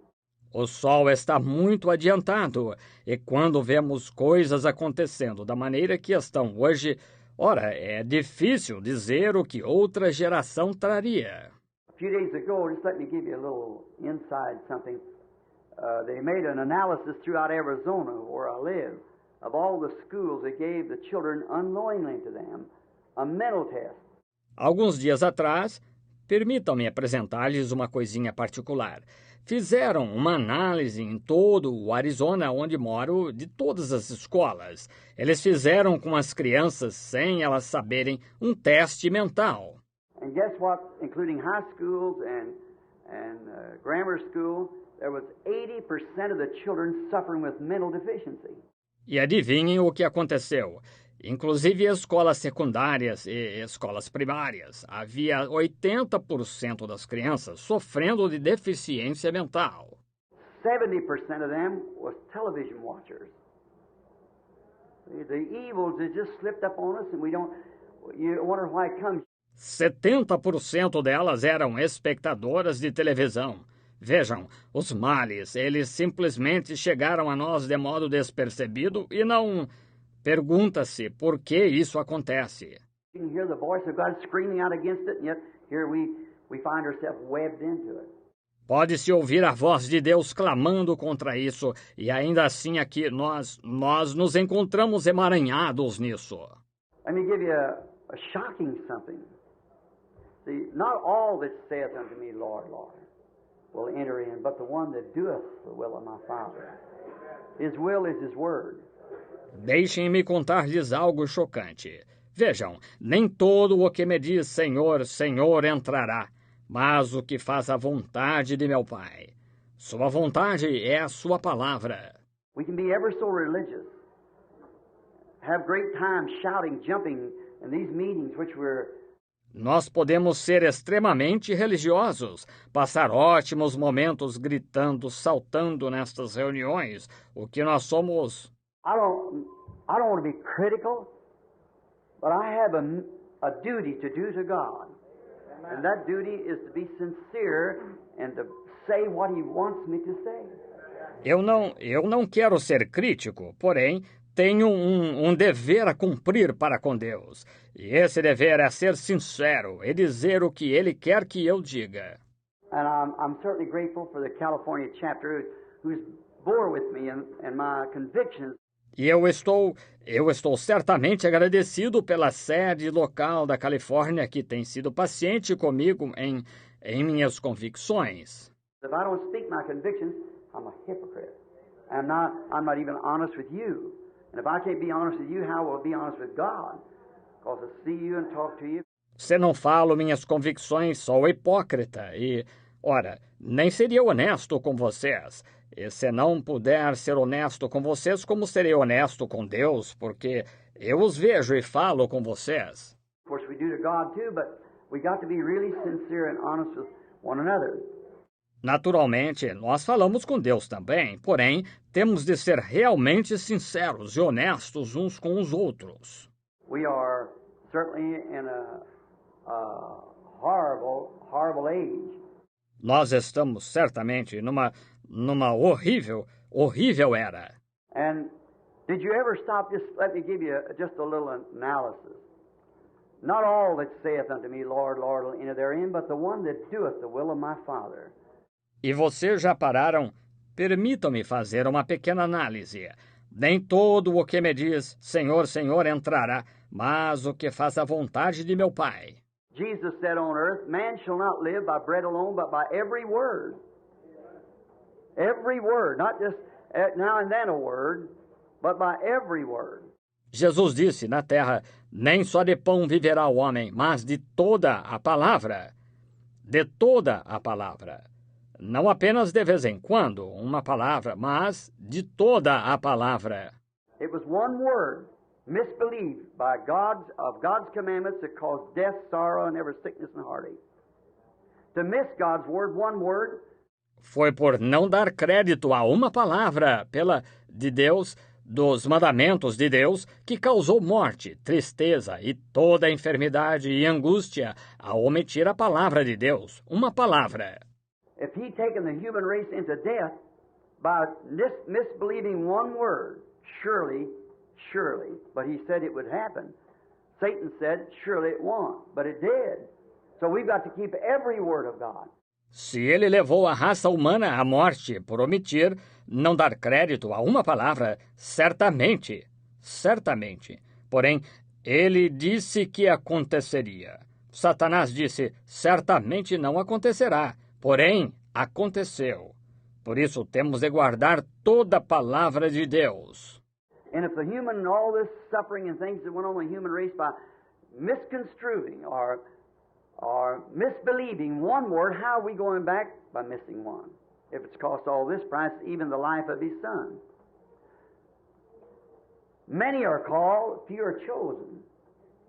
O sol está muito adiantado, e quando vemos coisas acontecendo da maneira que estão hoje, ora, é difícil dizer o que outra geração traria. A few days ago, just let me give you a little inside something. They made an analysis throughout Arizona, where I live, of all the schools that gave the children unknowingly to them a mental test. Alguns dias atrás, permitam-me apresentar-lhes uma coisinha particular. Fizeram uma análise em todo o Arizona, onde moro, de todas as escolas. Eles fizeram com as crianças, sem elas saberem, um teste mental. And guess what? Including high schools and grammar school, there was 80% of the children suffering with mental deficiency. E adivinhem o que aconteceu. Inclusive escolas secundárias e escolas primárias. Havia 80% das crianças sofrendo de deficiência mental. 70% of them was television watchers. The evils that just slipped up on us and you wonder why it comes. 70% delas eram espectadoras de televisão. Vejam, os males, eles simplesmente chegaram a nós de modo despercebido e não... Pergunta-se por que isso acontece. You can hear the voice of God screaming out against it, and yet here we find ourselves webbed into it. Pode-se ouvir a voz de Deus clamando contra isso, e ainda assim aqui nós nos encontramos emaranhados nisso. Let me give you a shocking something. See, not all that saith unto me, Lord, Lord, will enter in, but the one that doeth the will of my Father. His will is His word. Deixem-me contar-lhes algo chocante. Vejam, nem todo o que me diz Senhor, Senhor entrará, mas o que faz a vontade de meu Pai. Sua vontade é a sua palavra. We can be ever so religious, have great time shouting, jumping in these meetings which we're. Nós podemos ser extremamente religiosos, passar ótimos momentos gritando, saltando nestas reuniões, o que nós somos. I don't want to be critical, but I have a duty to do to God. And that duty is to be sincere and to say what He wants me to say. Eu não quero ser crítico, porém, tenho um dever a cumprir para com Deus. E esse dever é ser sincero e dizer o que Ele quer que eu diga. And I'm certainly grateful for the California chapter who's bore with me and my convictions. E eu estou certamente agradecido pela sede local da Califórnia que tem sido paciente comigo em minhas convicções. If I don't speak my convictions, I'm a hypocrite. I'm not even honest with you. And if I can't be honest with you, how will I be honest with God? Because I see you and talk to you. Se não falo minhas convicções, sou hipócrita e, ora, nem seria honesto com vocês. E se não puder ser honesto com vocês, como serei honesto com Deus? Porque eu os vejo e falo com vocês. Of course, we do to God too, but we got to be really sincere and honest with one another. Naturalmente, nós falamos com Deus também, porém, temos de ser realmente sinceros e honestos uns com os outros. We are certainly in a horrible age. Nós estamos certamente numa horrível era. And did you ever stop, let me give you just a little analysis. Not all that saith unto me, Lord, Lord, will enter therein, but the one that doeth the will of my Father. E vocês já pararam? Permitam-me fazer uma pequena análise. Nem todo o que me diz, Senhor, Senhor, entrará, mas o que faz a vontade de meu Pai. Jesus said on earth, man shall not live by bread alone, but by every word. Every word, not just now and then a word, but by every word. Jesus disse na terra, nem só de pão viverá o homem, mas de toda a palavra. De toda a palavra. Não apenas de vez em quando, uma palavra, mas de toda a palavra. It was one word, misbelieved by God's commandments that caused death, sorrow, and every sickness and heartache. To miss God's word, one word. Foi por não dar crédito a uma palavra de Deus, dos mandamentos de Deus, que causou morte, tristeza e toda enfermidade e angústia ao omitir a palavra de Deus, uma palavra. If He'd taken the human race into death by misbelieving one word, surely, but He said it would happen. Satan said, surely it won't, but it did. So we've got to keep every word of God. Se Ele levou a raça humana à morte por omitir, não dar crédito a uma palavra, certamente. Porém, Ele disse que aconteceria. Satanás disse, certamente não acontecerá. Porém, aconteceu. Por isso, temos de guardar toda a palavra de Deus. And if the human, all this suffering and things that went on in the human race by misconstruing or misbelieving one word, how are we going back? By missing one. If it's cost all this price, even the life of His Son. Many are called, few are chosen.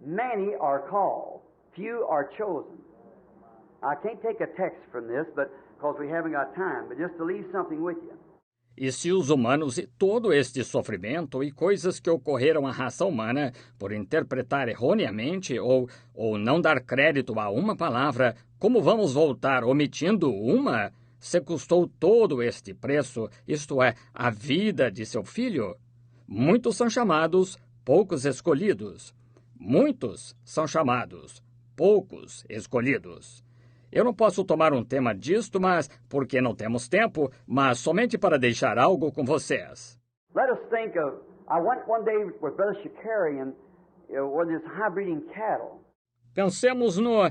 Many are called, few are chosen. I can't take a text from this, but because we haven't got time, but just to leave something with you. E se os humanos e todo este sofrimento e coisas que ocorreram à raça humana por interpretar erroneamente ou não dar crédito a uma palavra, como vamos voltar omitindo uma? Se custou todo este preço, isto é, a vida de seu filho? Muitos são chamados, poucos escolhidos. Muitos são chamados, poucos escolhidos. Eu não posso tomar um tema disto, mas porque não temos tempo, mas somente para deixar algo com vocês. Let us think of, I went one day with Brother Shakarian where there's high-breeding cattle. Pensemos no...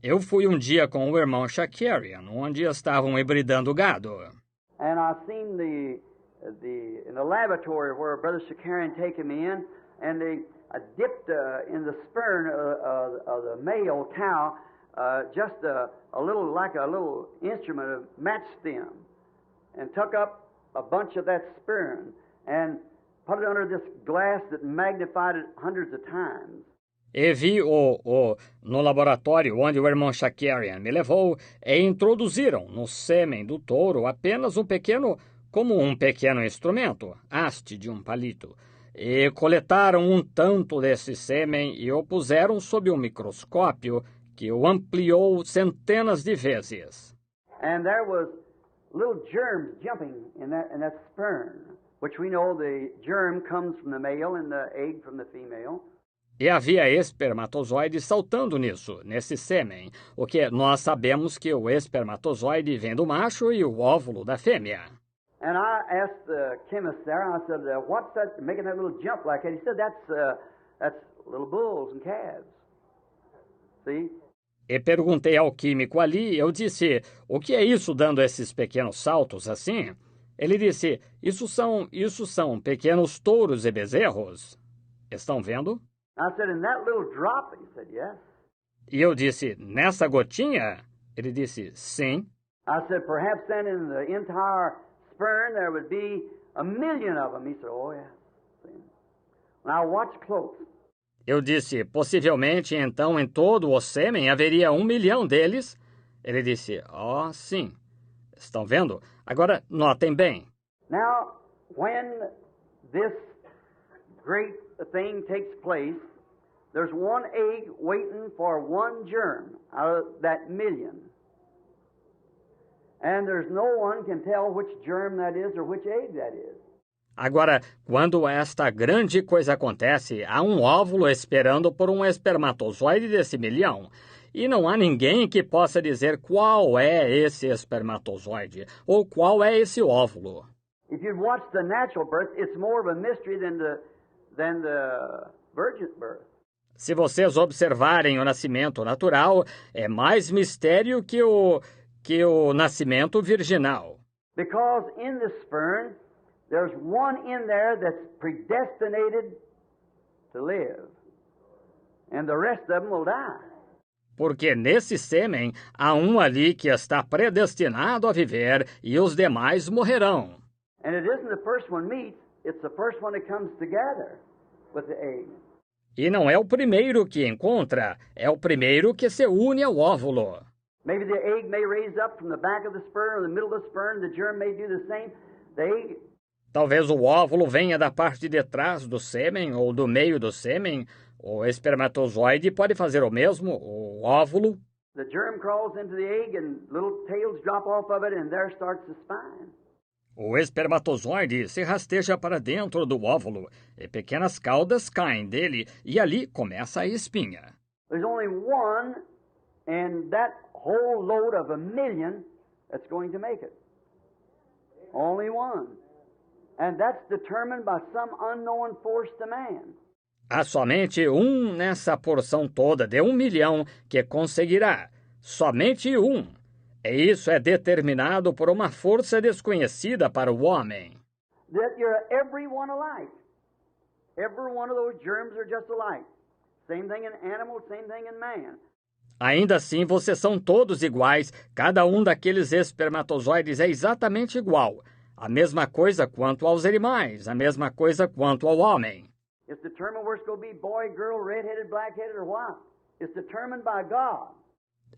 Eu fui um dia com o irmão Shakarian, onde estavam hibridando gado. And I seen in the laboratory where Brother Shakarian taken me in, and they dipped in the sperm of the male cow just a little, like a little instrument of matched them, and took up a bunch of that sperm and put it under this glass that magnified it hundreds of times. E vi no laboratório onde o irmão Shakarian me levou e introduziram no sêmen do touro apenas como um pequeno instrumento, haste de um palito, e coletaram um tanto desse sêmen e o puseram sob um microscópio que o ampliou centenas de vezes. And there was little germs jumping in that sperm, which we know the germ comes from the male and the egg from the female. E havia espermatozoides saltando nesse sêmen, o que nós sabemos que o espermatozoide vem do macho e o óvulo da fêmea. And I asked the chemist there, I said, what's that making that little jump like that? He said, that's little bulls and calves. See? E perguntei ao químico ali, eu disse, o que é isso dando esses pequenos saltos assim? Ele disse, isso são pequenos touros e bezerros. Estão vendo? I said, in that little drop? He said, yes. E eu disse, nessa gotinha? Ele disse, sim. I said, perhaps then in the entire sperm there would be 1 million of them. He said, oh, yeah. When I watched close. Eu disse, possivelmente então em todo o sêmen haveria 1 milhão deles. Ele disse, sim. Estão vendo? Agora, notem bem. Now, when this great thing takes place, there's one egg waiting for one germ out of that million. And there's no one can tell which germ that is or which egg that is. Agora, quando esta grande coisa acontece, há um óvulo esperando por um espermatozoide desse milhão. E não há ninguém que possa dizer qual é esse espermatozoide ou qual é esse óvulo. If you watch the natural birth, it's more of a mystery than the virgin birth. Se vocês observarem o nascimento natural, é mais mistério que o nascimento virginal. Because in the sperm, there's one in there that's predestinated to live, and the rest of them will die. Porque nesse sêmen há um ali que está predestinado a viver e os demais morrerão. And it isn't the first one meets, it's the first one that comes together with the egg. E não é o primeiro que encontra, é o primeiro que se une ao óvulo. Maybe the egg may raise up from the back of the sperm or the middle of the sperm, the germ may do the same. The egg... Talvez o óvulo venha da parte de trás do sêmen ou do meio do sêmen. O espermatozoide pode fazer o mesmo, o óvulo. The germ crawls into the egg and little tails drop off of it and there starts the spine. O espermatozoide se rasteja para dentro do óvulo e pequenas caudas caem dele e ali começa a espinha. There's only one and that whole load of 1 million that's going to make it. Only one. And that's determined by some unknown force to man. Há somente um nessa porção toda de 1 milhão que conseguirá. Somente um. E isso é determinado por uma força desconhecida para o homem. That you're everyone alike. Every one of those germs are just alike. Same thing in animals, same thing in man. Ainda assim, vocês são todos iguais. Cada um daqueles espermatozoides é exatamente igual. A mesma coisa quanto aos animais, a mesma coisa quanto ao homem. It's determined whether it's going to be boy, girl, red-headed, black-headed, or what. It's determined by God.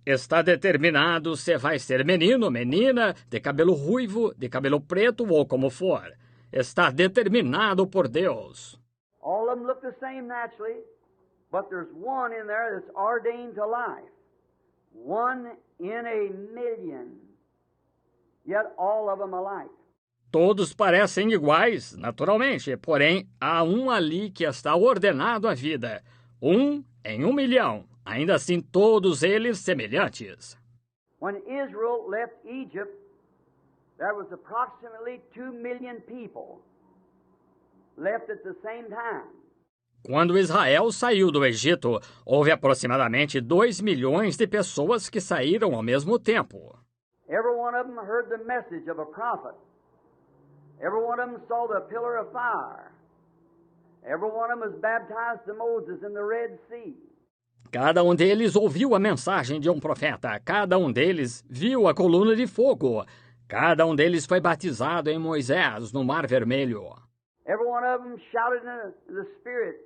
Está determinado se vai ser menino, menina, de cabelo ruivo, de cabelo preto ou como for. Está determinado por Deus. All of them look the same naturally, but there's one in there that's ordained to life. 1 in 1 million. Yet all of them alike. Todos parecem iguais, naturalmente, porém há um ali que está ordenado à vida. 1 em 1 milhão. Ainda assim, todos eles semelhantes. When Israel left Egypt, there was approximately 2 million people left at the same time. Quando Israel saiu do Egito, houve aproximadamente 2 milhões de pessoas que saíram ao mesmo tempo. Every one of them heard the message of a prophet. Every one of them saw the pillar of fire. Every one of them was baptized to Moses in the Red Sea. Cada um deles ouviu a mensagem de um profeta. Cada um deles viu a coluna de fogo. Cada um deles foi batizado em Moisés, no Mar Vermelho. Every one of them shouted in the Spirit,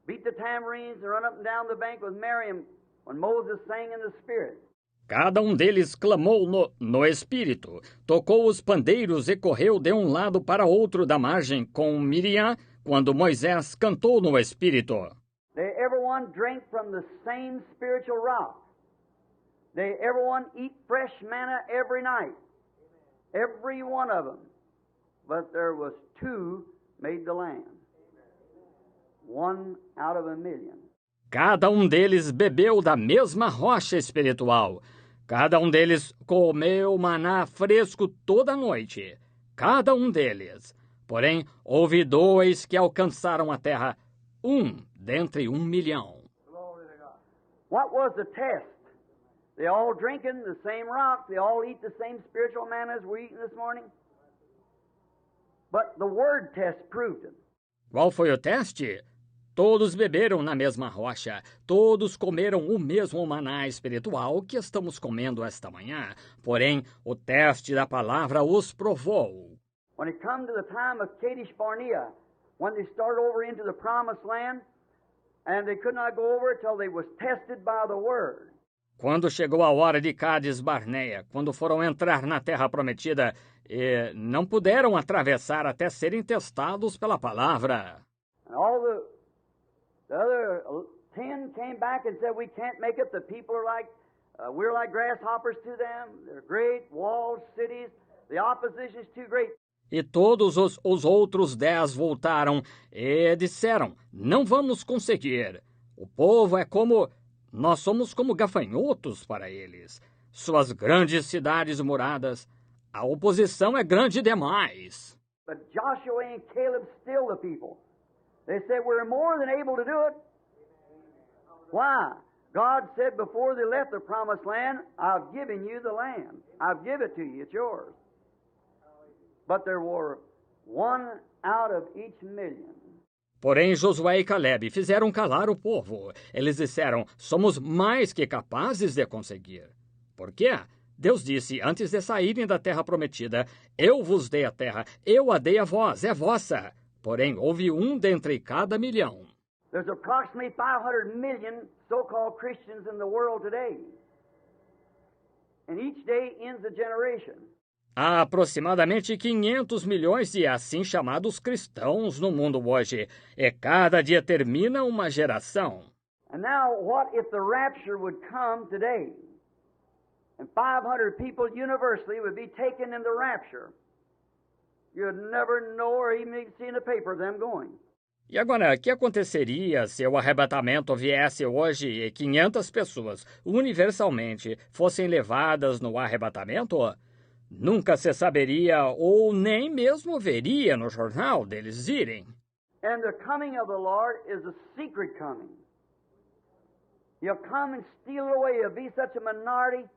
beat the tambourines and run up and down the bank with Miriam when Moses sang in the Spirit. Cada um deles clamou no Espírito, tocou os pandeiros e correu de um lado para outro da margem com Miriam, quando Moisés cantou no Espírito. Everyone drank from the same spiritual rock. Everyone eat fresh manna every night. Every one of them. But there was 2 made the land. 1 out of a million. Cada um deles bebeu da mesma rocha espiritual. Cada um deles comeu maná fresco toda noite. Cada um deles. Porém, houve 2 que alcançaram a terra, 1 dentre 1 milhão. What was the test? They all drinking the same rock. They all eat the same spiritual manna as we're eating this morning. But the word test proved it. Qual foi o teste? Todos beberam na mesma rocha. Todos comeram o mesmo maná espiritual que estamos comendo esta manhã. Porém, o teste da palavra os provou. When it come to the time of Kadesh Barnea, when they started over into the promised land, and they could not go over till they was tested by the word. Quando chegou a hora de Cádiz Barneia, quando foram entrar na terra prometida, e não puderam atravessar até serem testados pela palavra. And all the other 10 came back and said, "We can't make it. The people are like, we're like grasshoppers to them. They're great walled cities. The opposition is too great." E todos os outros 10 voltaram e disseram, não vamos conseguir. O povo é como... Nós somos como gafanhotos para eles. Suas grandes cidades muradas, a oposição é grande demais. But Joshua and Caleb still the people. They said, "We're more than able to do it." Why? God said before they left the promised land, "I've given you the land. I've given it to you. It's yours." But there were 1 out of each million. Porém, Josué e Caleb fizeram calar o povo. Eles disseram, somos mais que capazes de conseguir. Por quê? Deus disse, antes de saírem da terra prometida, eu vos dei a terra, eu a dei a vós, é vossa. Porém, houve 1 dentre cada milhão. There's approximately 500 million so-called Christians in the world today. And each day ends a generation. Há aproximadamente 500 milhões de assim chamados cristãos no mundo hoje, e cada dia termina uma geração. And now, what if the rapture would come today, and 500 people universally would be taken in the rapture? You'd never know or even see in the paper them going. E agora, o que aconteceria se o arrebatamento viesse hoje e 500 pessoas, universalmente, fossem levadas no arrebatamento? Nunca se saberia ou nem mesmo veria no jornal deles irem. And the coming of the Lord is a secret coming. He'll come and steal it away. He'll be such a minority.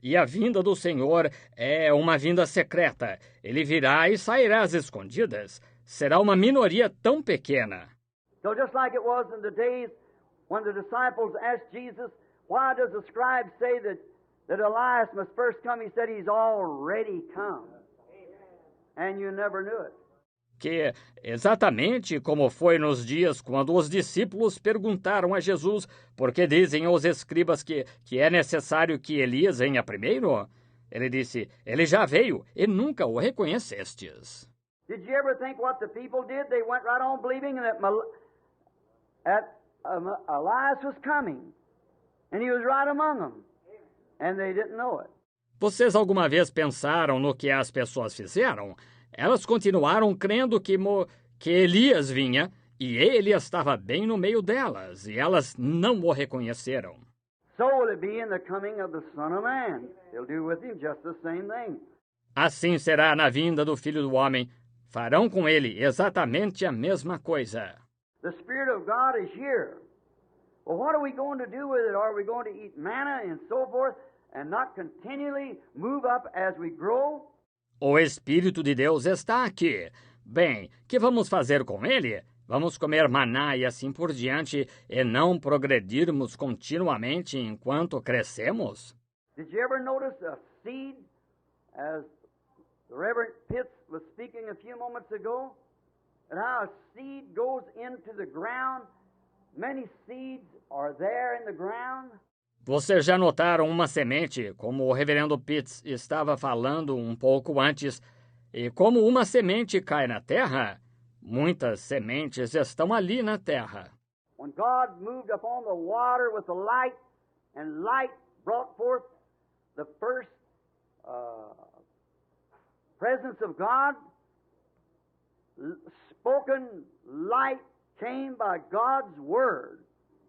E a vinda do Senhor é uma vinda secreta. Ele virá e sairá às escondidas. Será uma minoria tão pequena. So just like it was in the days when the disciples asked Jesus, why does the scribe say that Elias must first come? He said he's already come. And you never knew it. Que exatamente como foi nos dias quando os discípulos perguntaram a Jesus por que dizem os escribas que é necessário que Elias venha primeiro? Ele disse, ele já veio e nunca o reconhecestes. Did you ever think what the people did? They went right on believing that Elias was coming. And he was right among them. And they didn't know it. Vocês alguma vez pensaram no que as pessoas fizeram? Elas continuaram crendo que Elias vinha e ele estava bem no meio delas, e elas não o reconheceram. So will it be in the coming of the Son of Man. They'll do with him just the same thing. Assim será na vinda do Filho do Homem. Farão com ele exatamente a mesma coisa. The Spirit of God is here. Well, what are we going to do with it? Are we going to eat manna and so forth and not continually move up as we grow? O Espírito de Deus está aqui. Bem, que vamos fazer com ele? Vamos comer maná e assim por diante e não progredirmos continuamente enquanto crescemos? Did you ever notice a seed, as the Reverend Pitts was speaking a few moments ago, and how a seed goes into the ground? Many seeds are there in the ground. Vocês já notaram uma semente, como o reverendo Pitts estava falando um pouco antes, e como uma semente cai na terra? Muitas sementes estão ali na terra. When God moved upon the water with the light, and light brought forth the first presence of God, spoken light came by God's Word.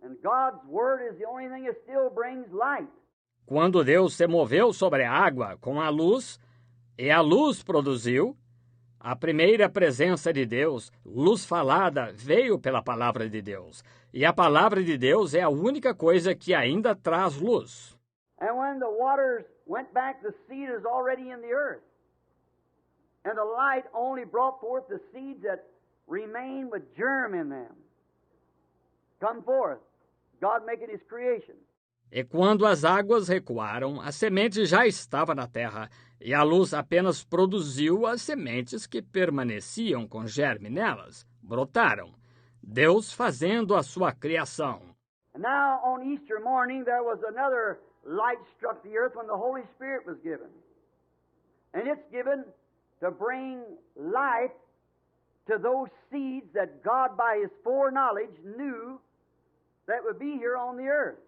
And God's Word is the only thing that still brings light. Quando Deus se moveu sobre a água com a luz, e a luz produziu, a primeira presença de Deus, luz falada, veio pela palavra de Deus. E a palavra de Deus é a única coisa que ainda traz luz. And when the waters went back, the seed is already in the earth. And the light only brought forth the seeds that remain with germ in them. Come forth, God making His creation. E quando as águas recuaram, a semente já estava na terra, e a luz apenas produziu as sementes que permaneciam com germe nelas, brotaram. Deus fazendo a sua criação. And now on Easter morning there was another light struck the earth when the Holy Spirit was given. And it's given to bring life to those seeds that God by His foreknowledge knew that would be here on the earth.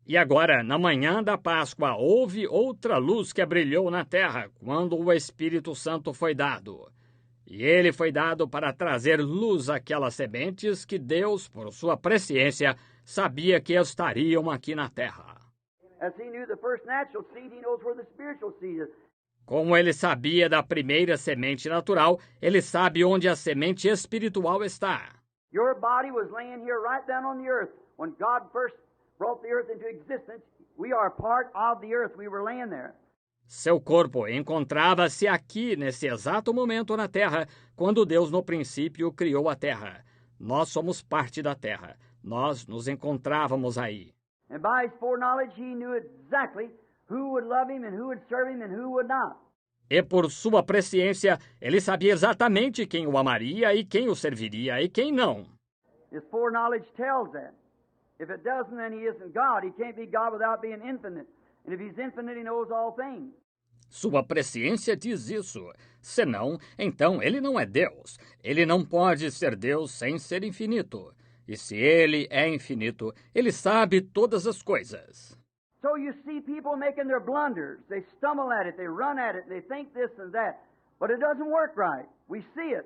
E agora, na manhã da Páscoa, houve outra luz que brilhou na terra quando o Espírito Santo foi dado. E ele foi dado para trazer luz àquelas sementes que Deus, por sua presciência, sabia que estariam aqui na terra. As He knew the first natural seed, He knows where the spiritual seed is. Como ele sabia da primeira semente natural, ele sabe onde a semente espiritual está. Your body was laying here right down on the earth. When God first brought the earth into existence, we are part of the earth. We were laying there. Seu corpo encontrava-se aqui, nesse exato momento na terra, quando Deus no princípio criou a terra. Nós somos parte da terra. Nós nos encontrávamos aí. And by His foreknowledge, He knew exactly who would love Him and who would serve Him and who would not. E por sua presciência, ele sabia exatamente quem o amaria e quem o serviria e quem não. His foreknowledge tells that. If it doesn't, then He isn't God. He can't be God without being infinite. And if He's infinite, He knows all things. Sua presciência diz isso. Senão, então ele não é Deus. Ele não pode ser Deus sem ser infinito. E se ele é infinito, ele sabe todas as coisas. So you see people making their blunders. They stumble at it, they run at it, they think this and that. But it doesn't work right. We see it.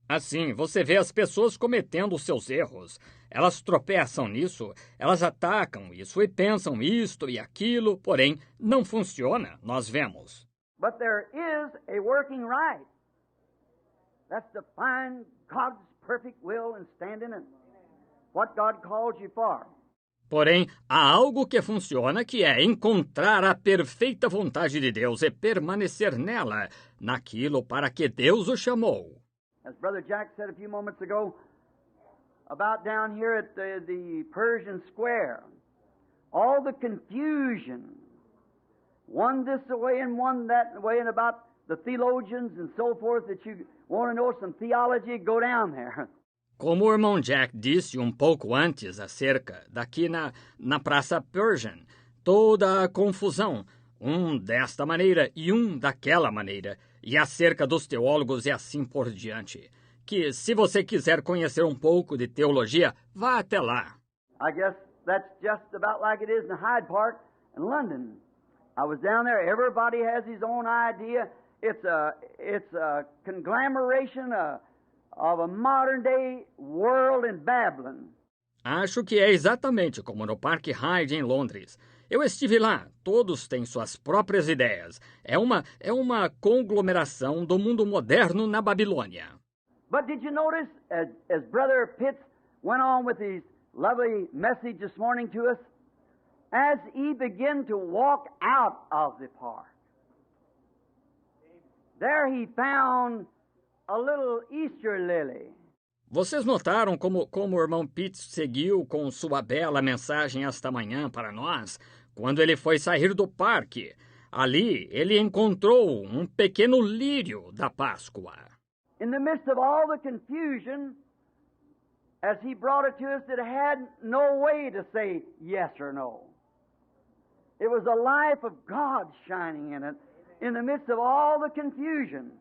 Assim, você vê as pessoas cometendo os seus erros. Elas tropeçam nisso, elas atacam isso e pensam isto e aquilo, porém, não funciona, nós vemos. But there is a working right. That's to find God's perfect will and stand in it. What God calls you for. Porém, há algo que funciona, que é encontrar a perfeita vontade de Deus e permanecer nela, naquilo para que Deus o chamou. As Brother Jack said a few moments ago, about down here at the Persian Square, all the confusion, one this way and one that way, and about the theologians and so forth, that you want to know some theology, go down there. Como o irmão Jack disse um pouco antes acerca daqui na Praça Persian, toda a confusão, um desta maneira e um daquela maneira, e acerca dos teólogos e assim por diante. Que se você quiser conhecer um pouco de teologia, vá até lá. I guess that's just about like it is in Hyde Park in London. I was down there, everybody has his own idea. It's a conglomeration of a modern-day world in Babylon. Acho que é exatamente como no Parque Hyde em Londres. Eu estive lá, todos têm suas próprias ideias. É uma conglomeração do mundo moderno na Babilônia. But did you notice, as Brother Pitts went on with his lovely message this morning to us, as he began to walk out of the park, there he found a little Easter lily. Vocês notaram como o irmão Pete seguiu com sua bela mensagem esta manhã para nós, quando ele foi sair do parque? Ali, ele encontrou um pequeno lírio da Páscoa. In the midst of all the confusion, as he brought it to us, that had no way to say yes or no. It was the life of God shining in the midst of all the confusion.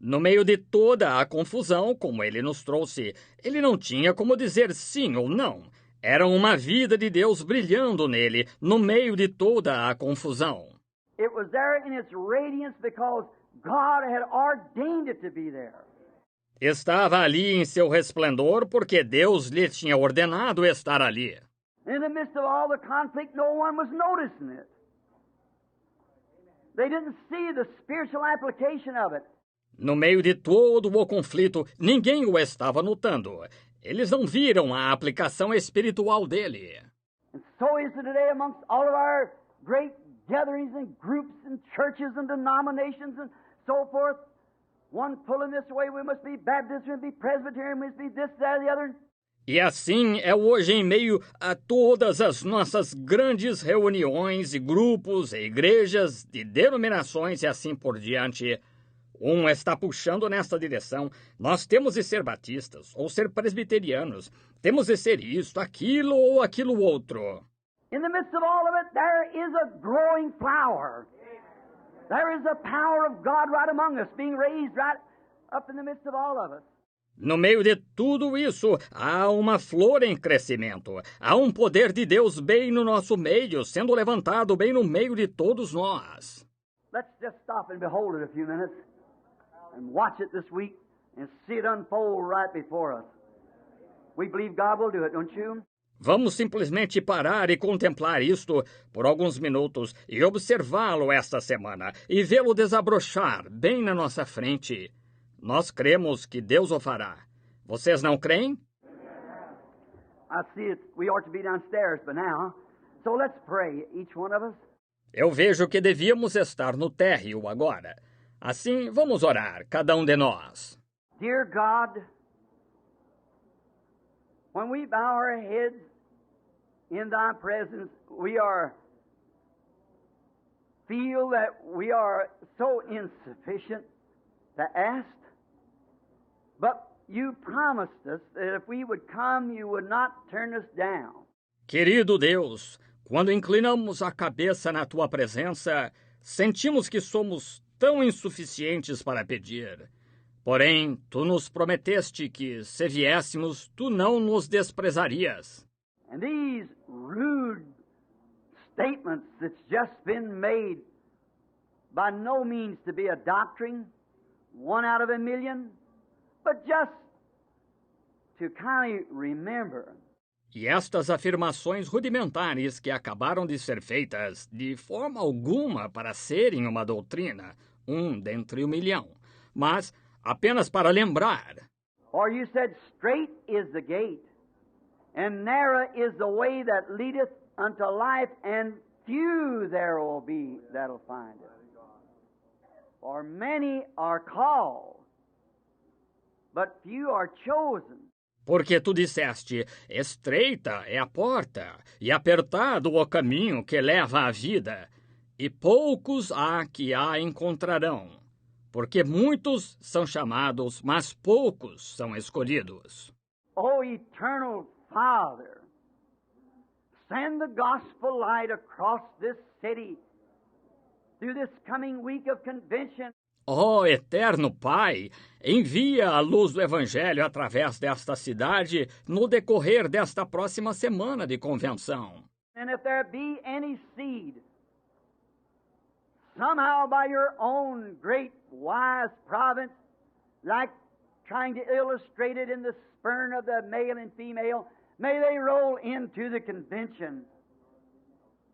No meio de toda a confusão, como ele nos trouxe, ele não tinha como dizer sim ou não. Era uma vida de Deus brilhando nele, no meio de toda a confusão. It was there in its radiance because God had ordained it to be there. Estava ali em seu resplendor porque Deus lhe tinha ordenado estar ali. In the midst of all the conflict, no one was noticing it. They didn't see the spiritual application of it. No meio de todo o conflito, ninguém o estava notando. Eles não viram a aplicação espiritual dele. And so is it today amongst all of our great gatherings and groups and churches and denominations and so forth. One pulling this way, we must be Baptist, we must be Presbyterian, we must be this, that, the other. E assim é hoje em meio a todas as nossas grandes reuniões e grupos e igrejas de denominações e assim por diante. Um está puxando nesta direção. Nós temos de ser batistas ou ser presbiterianos. Temos de ser isto, aquilo ou aquilo outro. In the midst of all of it, there is a growing flower. There is the power of God right among us, being raised right up in the midst of all of us. No meio de tudo isso, há uma flor em crescimento. Há um poder de Deus bem no nosso meio, sendo levantado bem no meio de todos nós. Let's just stop and behold it a few minutes and watch it this week and see it unfold right before us. We believe God will do it, don't you? Vamos simplesmente parar e contemplar isto por alguns minutos e observá-lo esta semana e vê-lo desabrochar bem na nossa frente. Nós cremos que Deus o fará. Vocês não creem? I see it. We ought to be downstairs by now. So let's pray, each one of us. Eu vejo que devíamos estar no térreo agora. Assim, vamos orar, cada um de nós. Dear God, when we bow our heads in Thy presence, feel that we are so insufficient to ask. But you promised us that if we would come, you would not turn us down. Querido Deus, quando inclinamos a cabeça na Tua presença, sentimos que somos tão insuficientes para pedir. Porém, Tu nos prometeste que, se viéssemos, Tu não nos desprezarias. And these rude statements that's just been made, by no means to be a doctrine, one out of a million, but just to kind of remember. E estas afirmações rudimentares que acabaram de ser feitas, de forma alguma para serem uma doutrina, dentre 1.000.000, mas apenas para lembrar. For you said, straight is the gate, and narrow is the way that leadeth unto life, and few there will be that'll find it. For many are called, but few are chosen. Porque tu disseste, estreita é a porta, e apertado o caminho que leva à vida, e poucos há que a encontrarão. Porque muitos são chamados, mas poucos são escolhidos. O eternal Father, send the gospel light across this city through this coming week of convention. Ó eterno Pai, envia a luz do Evangelho através desta cidade no decorrer desta próxima semana de convenção. And if there be any seed, somehow by your own great wise providence, like trying to illustrate it in the sperm of the male and female, may they roll into the convention.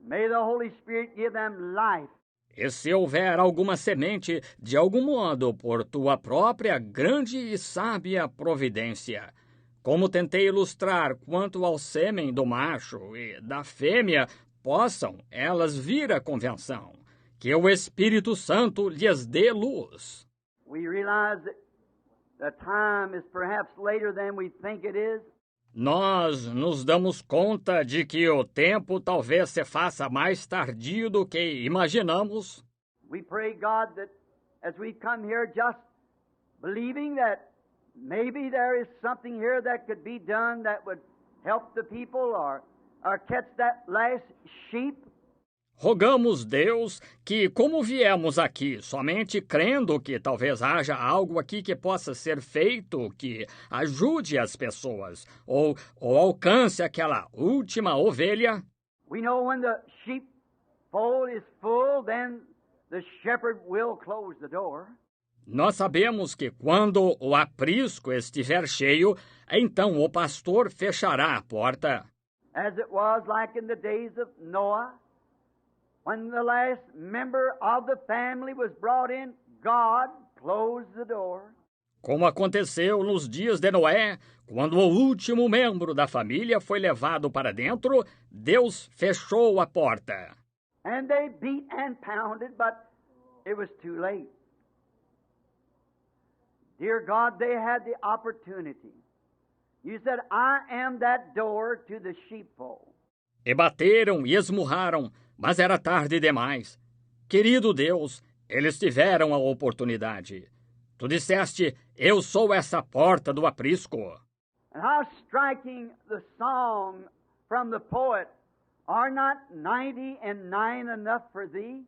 May the Holy Spirit give them life. E se houver alguma semente, de algum modo, por tua própria grande e sábia providência, Como tentei ilustrar quanto ao sêmen do macho e da fêmea, possam elas vir à convenção, que o Espírito Santo lhes dê luz. We realize that the time is perhaps later than we think it is. Nós nos damos conta de que o tempo talvez se faça mais tardio do que imaginamos. We pray, God, that as we come here just believing that maybe there is something here that could be done that would help the people or catch that last sheep. Rogamos, Deus, que como viemos aqui somente crendo que talvez haja algo aqui que possa ser feito, que ajude as pessoas, ou alcance aquela última ovelha. We know when the sheepfold is full, then the shepherd will close the door. Nós sabemos que quando o aprisco estiver cheio, então o pastor fechará a porta. As it was like in the days of Noah, when the last member of the family was brought in, God closed the door. Como aconteceu nos dias de Noé, quando o último membro da família foi levado para dentro, Deus fechou a porta. And they beat and pounded, but it was too late. Dear God, they had the opportunity. You said, I am that door to the sheepfold. E bateram e esmurraram, mas era tarde demais. Querido Deus, eles tiveram a oportunidade. Tu disseste, eu sou essa porta do aprisco. And how striking the song from the poet, are not 99 enough for thee?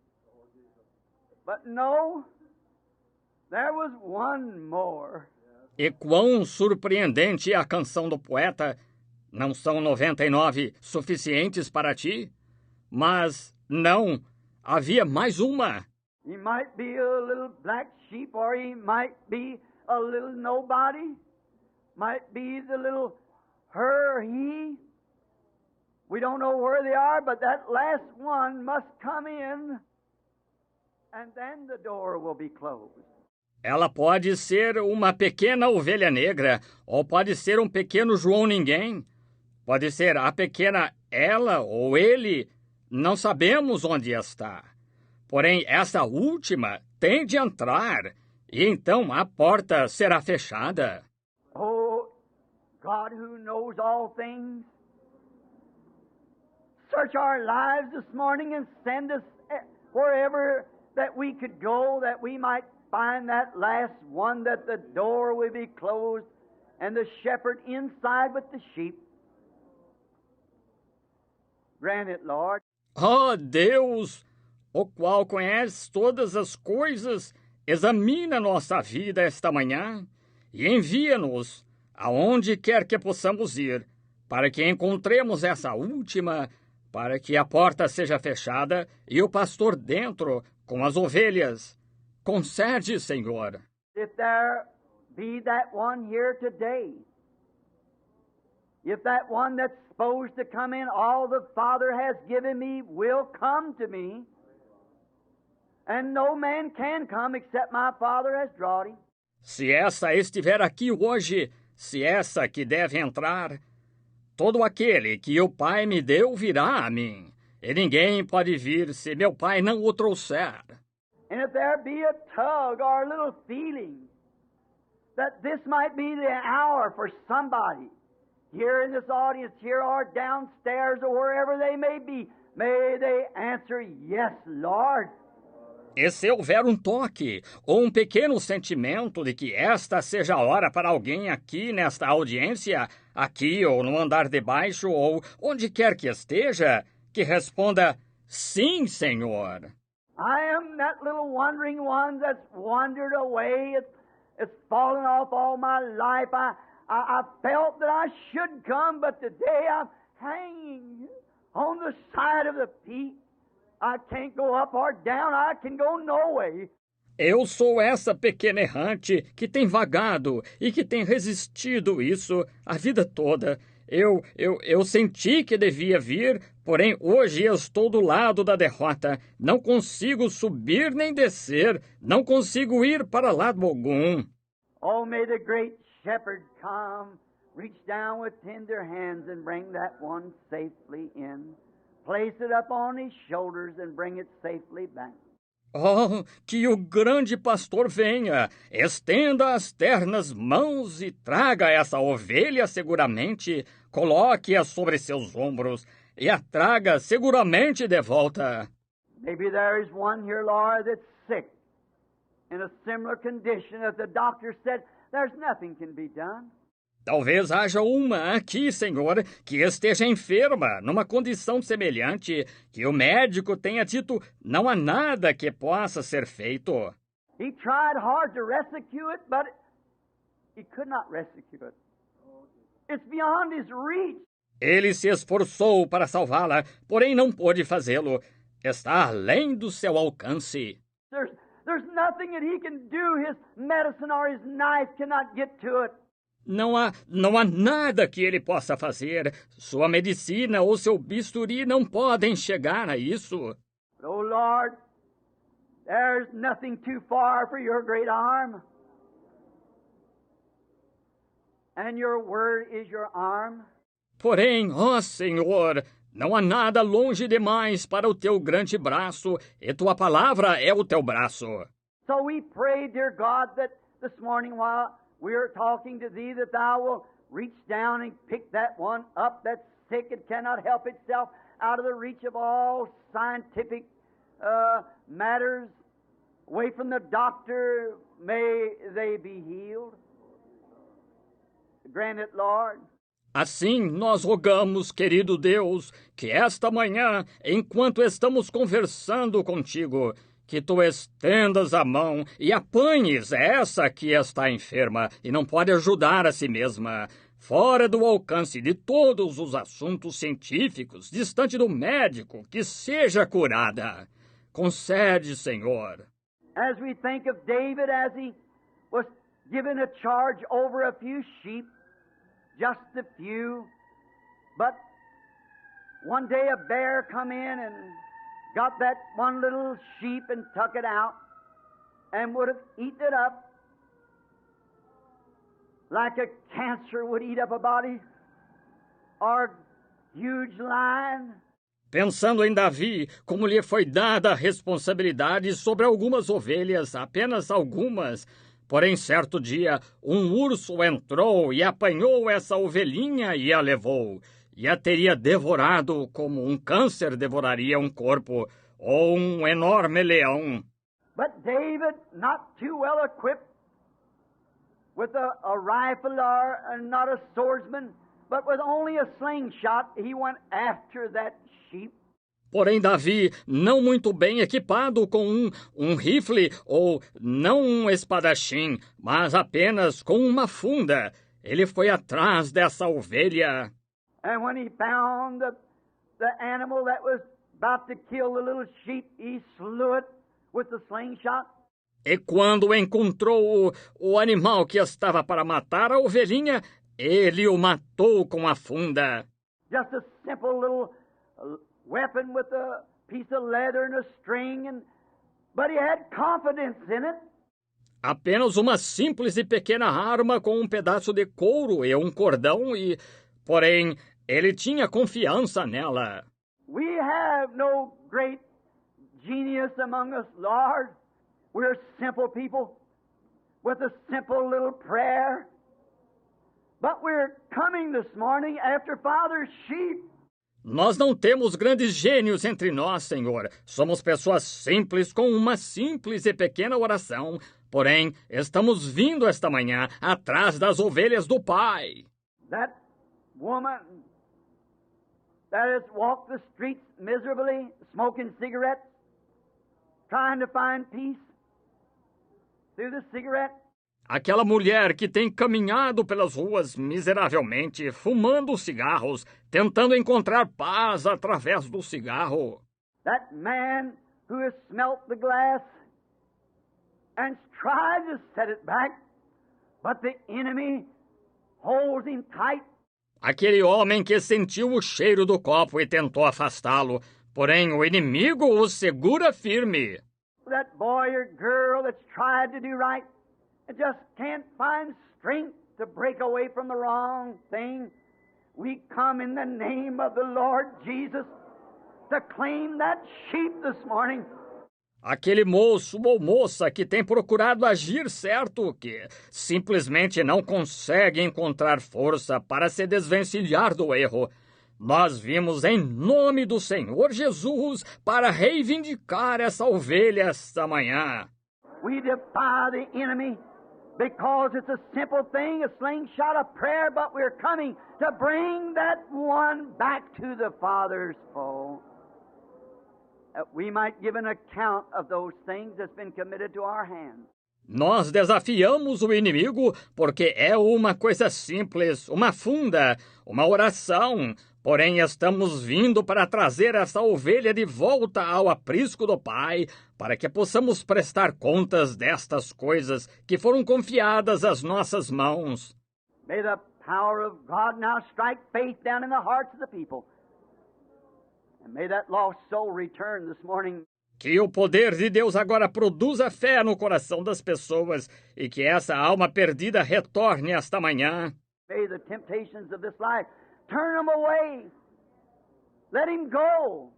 But no, there was one more. E quão surpreendente é a canção do poeta. Não são 99 suficientes para ti? Mas não, havia mais uma. He might be a little black sheep, or he might be a little nobody. Might be the little her or he. We don't know where they are, but that last one must come in, and then the door will be closed. Ela pode ser uma pequena ovelha negra, ou pode ser um pequeno João Ninguém. Pode ser a pequena ela ou ele, não sabemos onde está. Porém, essa última tem de entrar, e então a porta será fechada. Oh, God who knows all things, search our lives this morning and send us wherever that we could go, that we might find that last one, that the door will be closed, and the shepherd inside with the sheep. Grant it, Lord. Oh, Deus, o qual conhece todas as coisas, examina nossa vida esta manhã e envia-nos aonde quer que possamos ir, para que encontremos essa última, para que a porta seja fechada e o pastor dentro com as ovelhas. Concede, Senhor. If there be that one here today, if that one that's supposed to come in, all the Father has given me will come to me, and no man can come except my Father has drawn him. Se essa estiver aqui hoje, se essa que deve entrar, todo aquele que o Pai me deu virá a mim, e ninguém pode vir se meu Pai não o trouxer. And if there be a tug or a little feeling that this might be the hour for somebody here in this audience here or downstairs or wherever they may be, may they answer, yes, Lord. E se houver um toque ou um pequeno sentimento de que esta seja a hora para alguém aqui nesta audiência, aqui ou no andar de baixo ou onde quer que esteja, que responda, sim, Senhor. I am that little wandering one that's wandered away. It's fallen off all my life. I felt that I should come, but today I'm hanging on the side of the peak. I can't go up or down. I can go no way. Eu sou essa pequena errante que tem vagado e que tem resistido isso a vida toda. Eu senti que devia vir, porém hoje eu estou do lado da derrota. Não consigo subir nem descer, não consigo ir para lado algum. Oh, may the great shepherd come reach down with tender hands and bring that one safely in. Place it up on his shoulders and bring it safely back. Oh, que o grande pastor venha, estenda as ternas mãos e traga essa ovelha seguramente, coloque-a sobre seus ombros e a traga seguramente de volta. Maybe there is one here, Lord, that's sick, in a similar condition that the doctor said there's nothing can be done. Talvez haja uma aqui, Senhor, que esteja enferma, numa condição semelhante, que o médico tenha dito não há nada que possa ser feito. He tried hard to rescue it, but he could not rescue it. It's beyond his reach. Ele se esforçou para salvá-la, porém não pôde fazê-lo. Está além do seu alcance. There's nothing that he can do. His medicine or his knife cannot get to it. Não há nada que ele possa fazer. Sua medicina ou seu bisturi não podem chegar a isso. But, oh Lord, there's nothing too far for your great arm. And your word is your arm. Porém, ó Senhor, não há nada longe demais para o teu grande braço, e tua palavra é o teu braço. So we pray, dear God, that this morning while we are talking to thee, that thou will reach down and pick that one up that's sick and cannot help itself, out of the reach of all scientific matters, away from the doctor. May they be healed. Grant it, Lord. Assim nós rogamos, querido Deus, que esta manhã, enquanto estamos conversando contigo, que tu estendas a mão e apanhes essa que está enferma e não pode ajudar a si mesma, fora do alcance de todos os assuntos científicos, distante do médico, que seja curada. Concede, Senhor. As we think of David as he was given a charge over a few sheep, just a few, but one day a bear come in and got that one little sheep and took it out and would have eaten it up like a cancer would eat up a body or a huge lion. Pensando em Davi, como lhe foi dada a responsabilidade sobre algumas ovelhas, apenas algumas. Porém, certo dia, um urso entrou e apanhou essa ovelhinha e a levou. E a teria devorado como um câncer devoraria um corpo, ou um enorme leão. But David, not too well equipped with a rifle or not a swordsman, but with only a slingshot, he went after that sheep. Porém, Davi, não muito bem equipado com um rifle ou não um espadachim, mas apenas com uma funda, ele foi atrás dessa ovelha. And when he found the animal that was about to kill the little sheep, he slew it with the slingshot. E quando encontrou o animal que estava para matar a ovelhinha, ele o matou com a funda. Just a simple little weapon with a piece of leather and a string, but he had confidence in it. Apenas uma simples e pequena arma com um pedaço de couro e um cordão porém, ele tinha confiança nela. We have no great genius among us, Lord. We're simple people with a simple little prayer. But we're coming this morning after Father's sheep. Nós não temos grandes gênios entre nós, Senhor. Somos pessoas simples com uma simples e pequena oração. Porém, estamos vindo esta manhã atrás das ovelhas do Pai. That woman that has walked the streets miserably, smoking cigarettes, trying to find peace through the cigarette. Aquela mulher que tem caminhado pelas ruas miseravelmente, fumando cigarros, tentando encontrar paz através do cigarro. That man who has smelt the glass and tried to set it back, but the enemy holds him tight. Aquele homem que sentiu o cheiro do copo e tentou afastá-lo, porém o inimigo o segura firme. That boy or girl that's tried to do right and just can't find strength to break away from the wrong thing. We come in the name of the Lord Jesus to claim that sheep this morning. Aquele moço ou moça que tem procurado agir certo, que simplesmente não consegue encontrar força para se desvencilhar do erro. Nós vimos em nome do Senhor Jesus para reivindicar essa ovelha esta manhã. We defy the enemy because it's a simple thing, a slingshot of prayer, but we're coming to bring that one back to the Father's fold. That we might give an account of those things that's been committed to our hands. Nós desafiamos o inimigo porque é uma coisa simples, uma funda, uma oração. Porém, estamos vindo para trazer essa ovelha de volta ao aprisco do Pai, para que possamos prestar contas destas coisas que foram confiadas às nossas mãos. May the power of God now strike faith down in the hearts of the people. And may that lost soul return this morning. Que o poder de Deus agora produza fé no coração das pessoas e que essa alma perdida retorne esta manhã. May the temptations of this life turn him away. Let him go.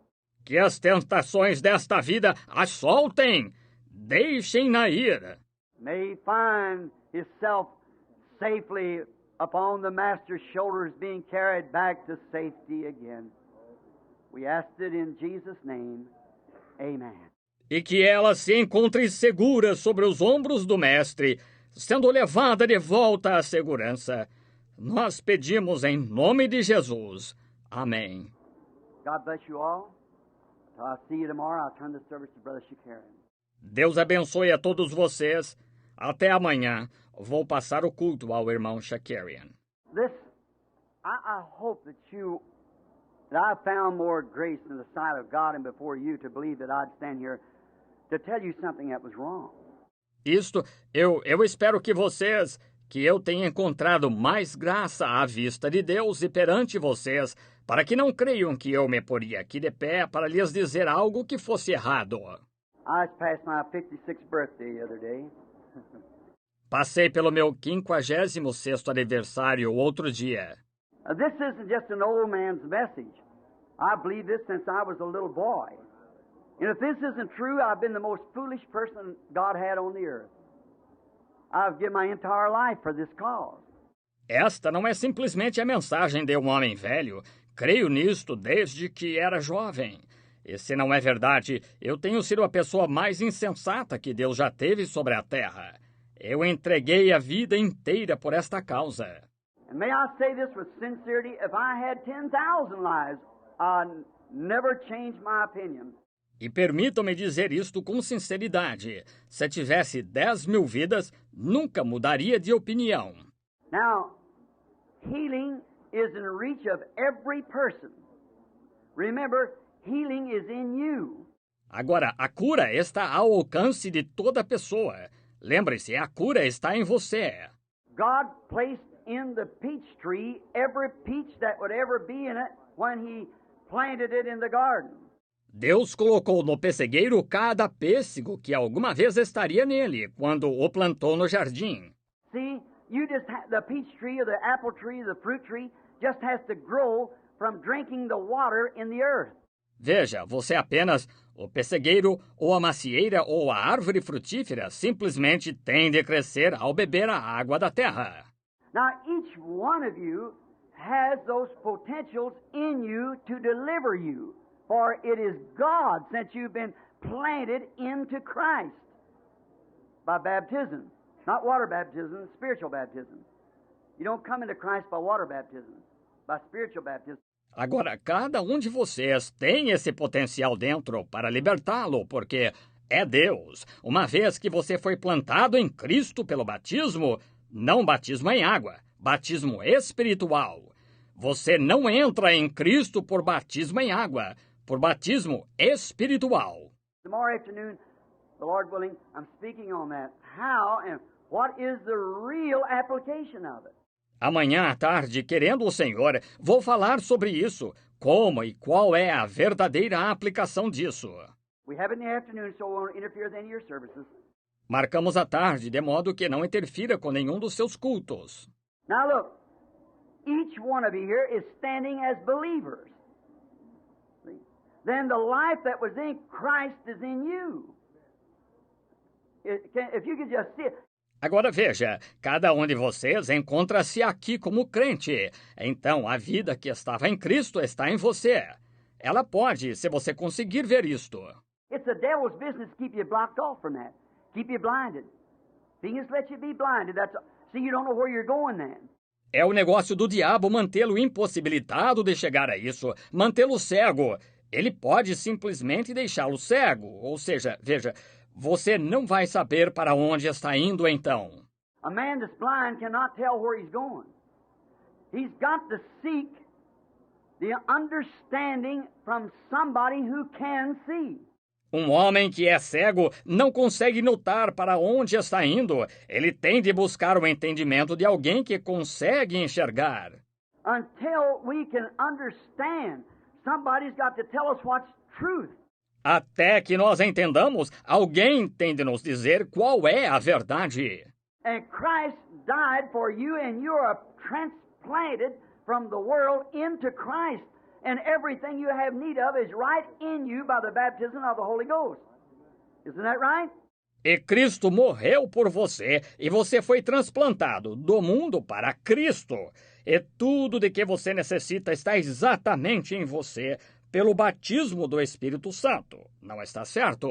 Que as tentações desta vida a soltem. Deixem-na ir. May he find himself safely upon the Master's shoulders, being carried back to safety again. We asked it in Jesus' name. Amen. E que ela se encontre segura sobre os ombros do Mestre, sendo levada de volta à segurança. Nós pedimos em nome de Jesus. Amém. God bless you all. Till I see you tomorrow, I'll turn the service to Brother Shakarian. Deus abençoe a todos vocês. Até amanhã. Vou passar o culto ao irmão Shakarian. I hope that I found more grace in the sight of God and before you to believe that I'd stand here to tell you something that was wrong. Eu espero que eu tenha encontrado mais graça à vista de Deus e perante vocês, para que não creiam que eu me poria aqui de pé para lhes dizer algo que fosse errado. I passed my 56th birthday the other day. Passei pelo meu 56º aniversário outro dia. This isn't just an old man's message. I believe this since I was a little boy. And if this isn't true, I've been the most foolish person God had on the earth. I've given my entire life for this cause. Esta não é simplesmente a mensagem de um homem velho. Creio nisto desde que era jovem. E se não é verdade, eu tenho sido a pessoa mais insensata que Deus já teve sobre a terra. Eu entreguei a vida inteira por esta causa. And may I say this with sincerity, if I had 10,000 lives, I'd never change my opinion. E permitam-me dizer isto com sinceridade. Se tivesse 10.000 vidas, nunca mudaria de opinião. Now, healing is in reach of every person. Remember, healing is in you. Agora, a cura está ao alcance de toda pessoa. Lembre-se, a cura está em você. God placed in the peach tree every peach that would ever be in it when He planted it in the garden. Deus colocou no pessegueiro cada pêssego que alguma vez estaria nele quando o plantou no jardim. See, the peach tree or the apple tree, the fruit tree just has to grow from drinking the water in the earth. Veja, o pessegueiro ou a macieira ou a árvore frutífera simplesmente tem de crescer ao beber a água da terra. Now, each one of you has those potentials in you to deliver you, for it is God, since you've been planted into Christ by baptism. Not water baptism, spiritual baptism. You don't come into Christ by water baptism, by spiritual baptism. Agora, cada um de vocês tem esse potencial dentro para libertá-lo, porque é Deus. Uma vez que você foi plantado em Cristo pelo batismo, não batismo em água, batismo espiritual. Você não entra em Cristo por batismo em água, por batismo espiritual. Tomorrow afternoon, the Lord willing, I'm speaking on that. How and what is the real application of it? Amanhã à tarde, querendo o Senhor, vou falar sobre isso, como e qual é a verdadeira aplicação disso. We have it in the afternoon, so it won't interfere with any of your services. Marcamos a tarde, de modo que não interfira com nenhum dos seus cultos. Now look, each one of you here is standing as believers. See? Then the life that was in Christ is in you. If you could just see it. Agora veja, cada um de vocês encontra-se aqui como crente. Então, a vida que estava em Cristo está em você. Ela pode, se você conseguir ver isto. It's the devil's business to keep you blocked off from that. Keep you blinded. He just let you be blinded. So you don't know where you're going then. É o negócio do diabo mantê-lo impossibilitado de chegar a isso, mantê-lo cego. Ele pode simplesmente deixá-lo cego. Ou seja, veja, você não vai saber para onde está indo então. A man that's blind cannot tell where he's going. He's got to seek the understanding from somebody who can see. Um homem que é cego não consegue notar para onde está indo. Ele tem de buscar o entendimento de alguém que consegue enxergar. Until we can understand, somebody's got to tell us what's truth. Até que nós entendamos, alguém tem de nos dizer qual é a verdade. And Christ died for you, and you are transplanted from the world into Christ. And everything you have need of is right in you by the baptism of the Holy Ghost. Isn't that right? E Cristo morreu por você, e você foi transplantado do mundo para Cristo. E tudo de que você necessita está exatamente em você, pelo batismo do Espírito Santo. Não está certo?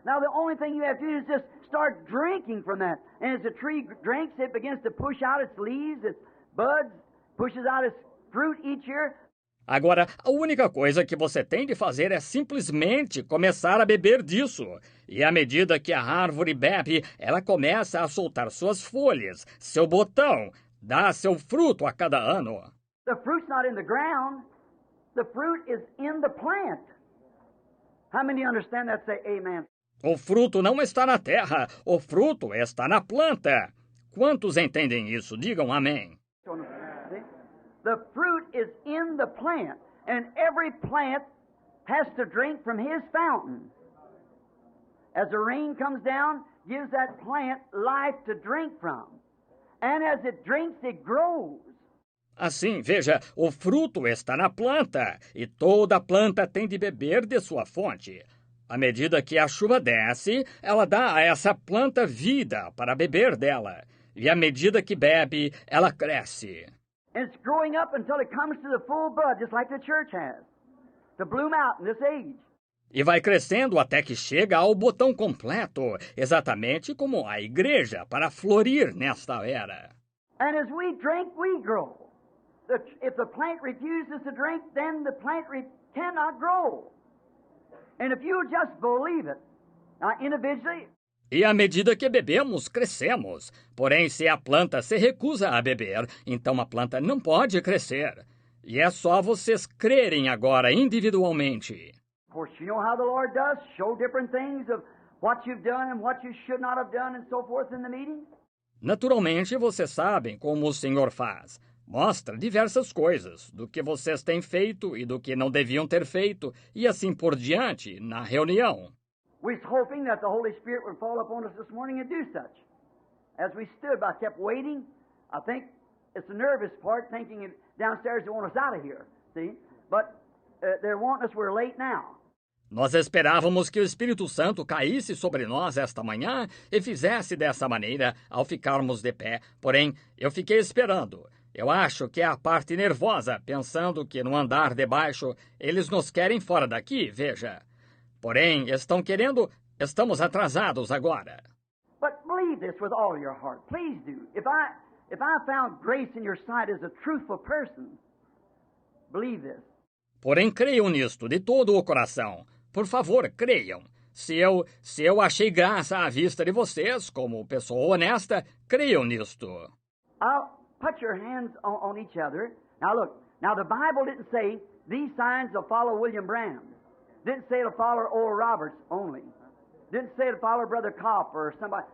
Now the only thing you have to do is just start drinking from that. And as the tree drinks, it begins to push out its leaves, its buds, pushes out its fruit each year. Agora, a única coisa que você tem de fazer é simplesmente começar a beber disso. E à medida que a árvore bebe, ela começa a soltar suas folhas, seu botão, dá seu fruto a cada ano. The fruit's not in the ground. The fruit is in the plant. How many understand that? Say amen. O fruto não está na terra, o fruto está na planta. Quantos entendem isso? Digam amém. The fruit is in the plant, and every plant has to drink from his fountain. As the rain comes down, gives that plant life to drink from. And as it drinks, it grows. Assim, veja, o fruto está na planta, e toda planta tem de beber de sua fonte. À medida que a chuva desce, ela dá a essa planta vida para beber dela. E à medida que bebe, ela cresce. And it's growing up until it comes to the full bud, just like the church has, to bloom out in this age. E vai crescendo até que chega ao botão completo, exatamente como a igreja, para florir nesta era. And as we drink, we grow. If the plant refuses to drink, then the plant cannot grow. And if you just believe it, now individually. E à medida que bebemos, crescemos. Porém, se a planta se recusa a beber, então a planta não pode crescer. E é só vocês crerem agora individualmente. Of course, you know how the Lord does, show different things of what you've done and what you should not have done and so forth in the meeting. Naturalmente, vocês sabem como o Senhor faz. Mostra diversas coisas, do que vocês têm feito e do que não deviam ter feito, e assim por diante, na reunião. We're hoping that the Holy Spirit would fall upon us this morning and do such. As we stood, I kept waiting. I think it's the nervous part, thinking downstairs they want us out of here, see? But they're wanting us, we're late now. Nós esperávamos que o Espírito Santo caísse sobre nós esta manhã e fizesse dessa maneira ao ficarmos de pé. Porém, eu fiquei esperando. Eu acho que é a parte nervosa, pensando que no andar de baixo eles nos querem fora daqui, veja. Porém, estamos atrasados agora. But believe this with all your heart. Please do. If I found grace in your sight as a truthful person, believe this. Porém, creiam nisto de todo o coração. Por favor, creiam. Se eu achei graça à vista de vocês, como pessoa honesta, creiam nisto. I'll put your hands on each other. Now look, the Bible didn't say these signs will follow William Branham. Didn't say it'll follow Oral Roberts only. Didn't say it'll follow Brother Kopp or somebody.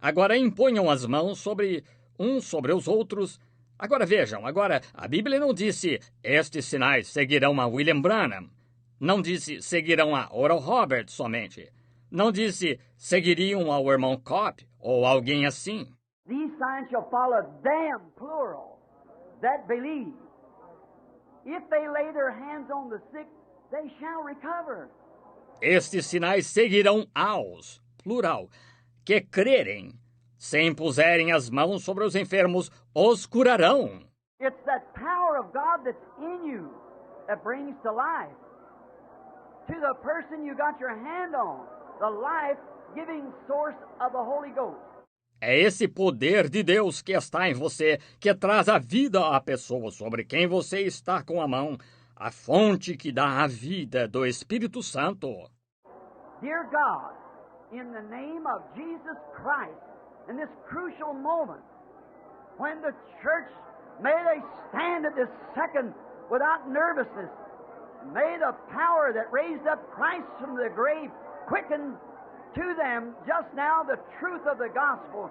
Agora imponham as mãos sobre os outros. Agora vejam, a Bíblia não disse estes sinais seguirão a William Branham. Não disse seguirão a Oral Roberts somente. Não disse seguiriam ao irmão Kopp ou alguém assim. These signs shall follow them, plural, that believe. If they lay their hands on the sick, they shall recover. Estes sinais seguirão aos, plural, que crerem. Se impuserem as mãos sobre os enfermos, os curarão. It's that power of God that's in you that brings to life. To the person you got your hand on, the life-giving source of the Holy Ghost. É esse poder de Deus que está em você, que traz a vida à pessoa sobre quem você está com a mão, a fonte que dá a vida do Espírito Santo. Dear God, in the name of Jesus Christ, in this crucial moment, when the church, may they stand at this second without nervousness, may the power that raised up Christ from the grave quicken to them just now the truth of the gospel,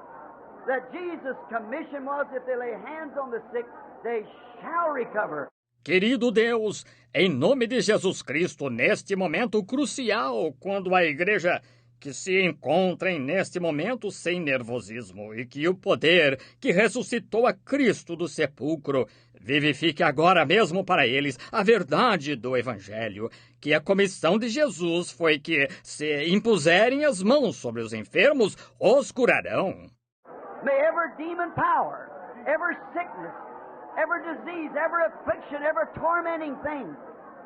that Jesus' commission was, if they lay hands on the sick, they shall recover. Querido Deus, em nome de Jesus Cristo, neste momento crucial, quando a igreja que se encontrem neste momento sem nervosismo e que o poder que ressuscitou a Cristo do sepulcro vivifique agora mesmo para eles a verdade do Evangelho, que a comissão de Jesus foi que, se impuserem as mãos sobre os enfermos, os curarão. May every demon power, every sickness, every disease, every affliction, every tormenting thing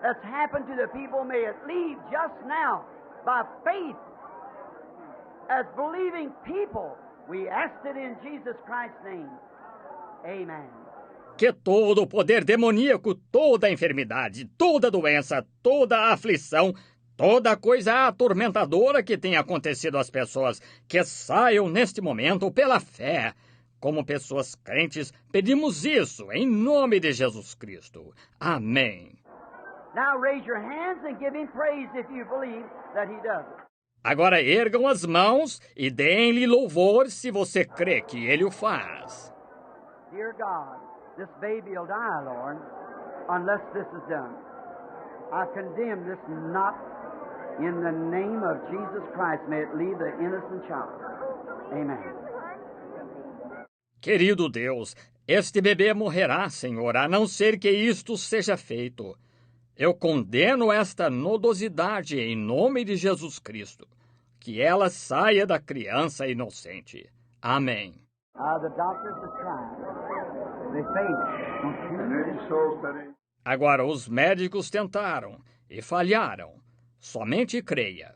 that's happened to the people, may it leave just now by faith. As believing people, we ask it in Jesus Christ's name. Amen. Que todo o poder demoníaco, toda a enfermidade, toda a doença, toda a aflição, toda coisa atormentadora que tenha acontecido às pessoas, que saiam neste momento pela fé. Como pessoas crentes, pedimos isso em nome de Jesus Cristo. Amém. Now raise your hands and give him praise if you believe that he does it. Agora ergam as mãos e deem-lhe louvor se você crê que ele o faz. Dear God, this baby will die, Lord, unless this is done. I condemn this not in the name of Jesus Christ. May it leave the innocent child. Amen. Querido Deus, este bebê morrerá, Senhor, a não ser que isto seja feito. Eu condeno esta nodosidade em nome de Jesus Cristo. Que ela saia da criança inocente. Amém. Agora os médicos tentaram e falharam. Somente creia.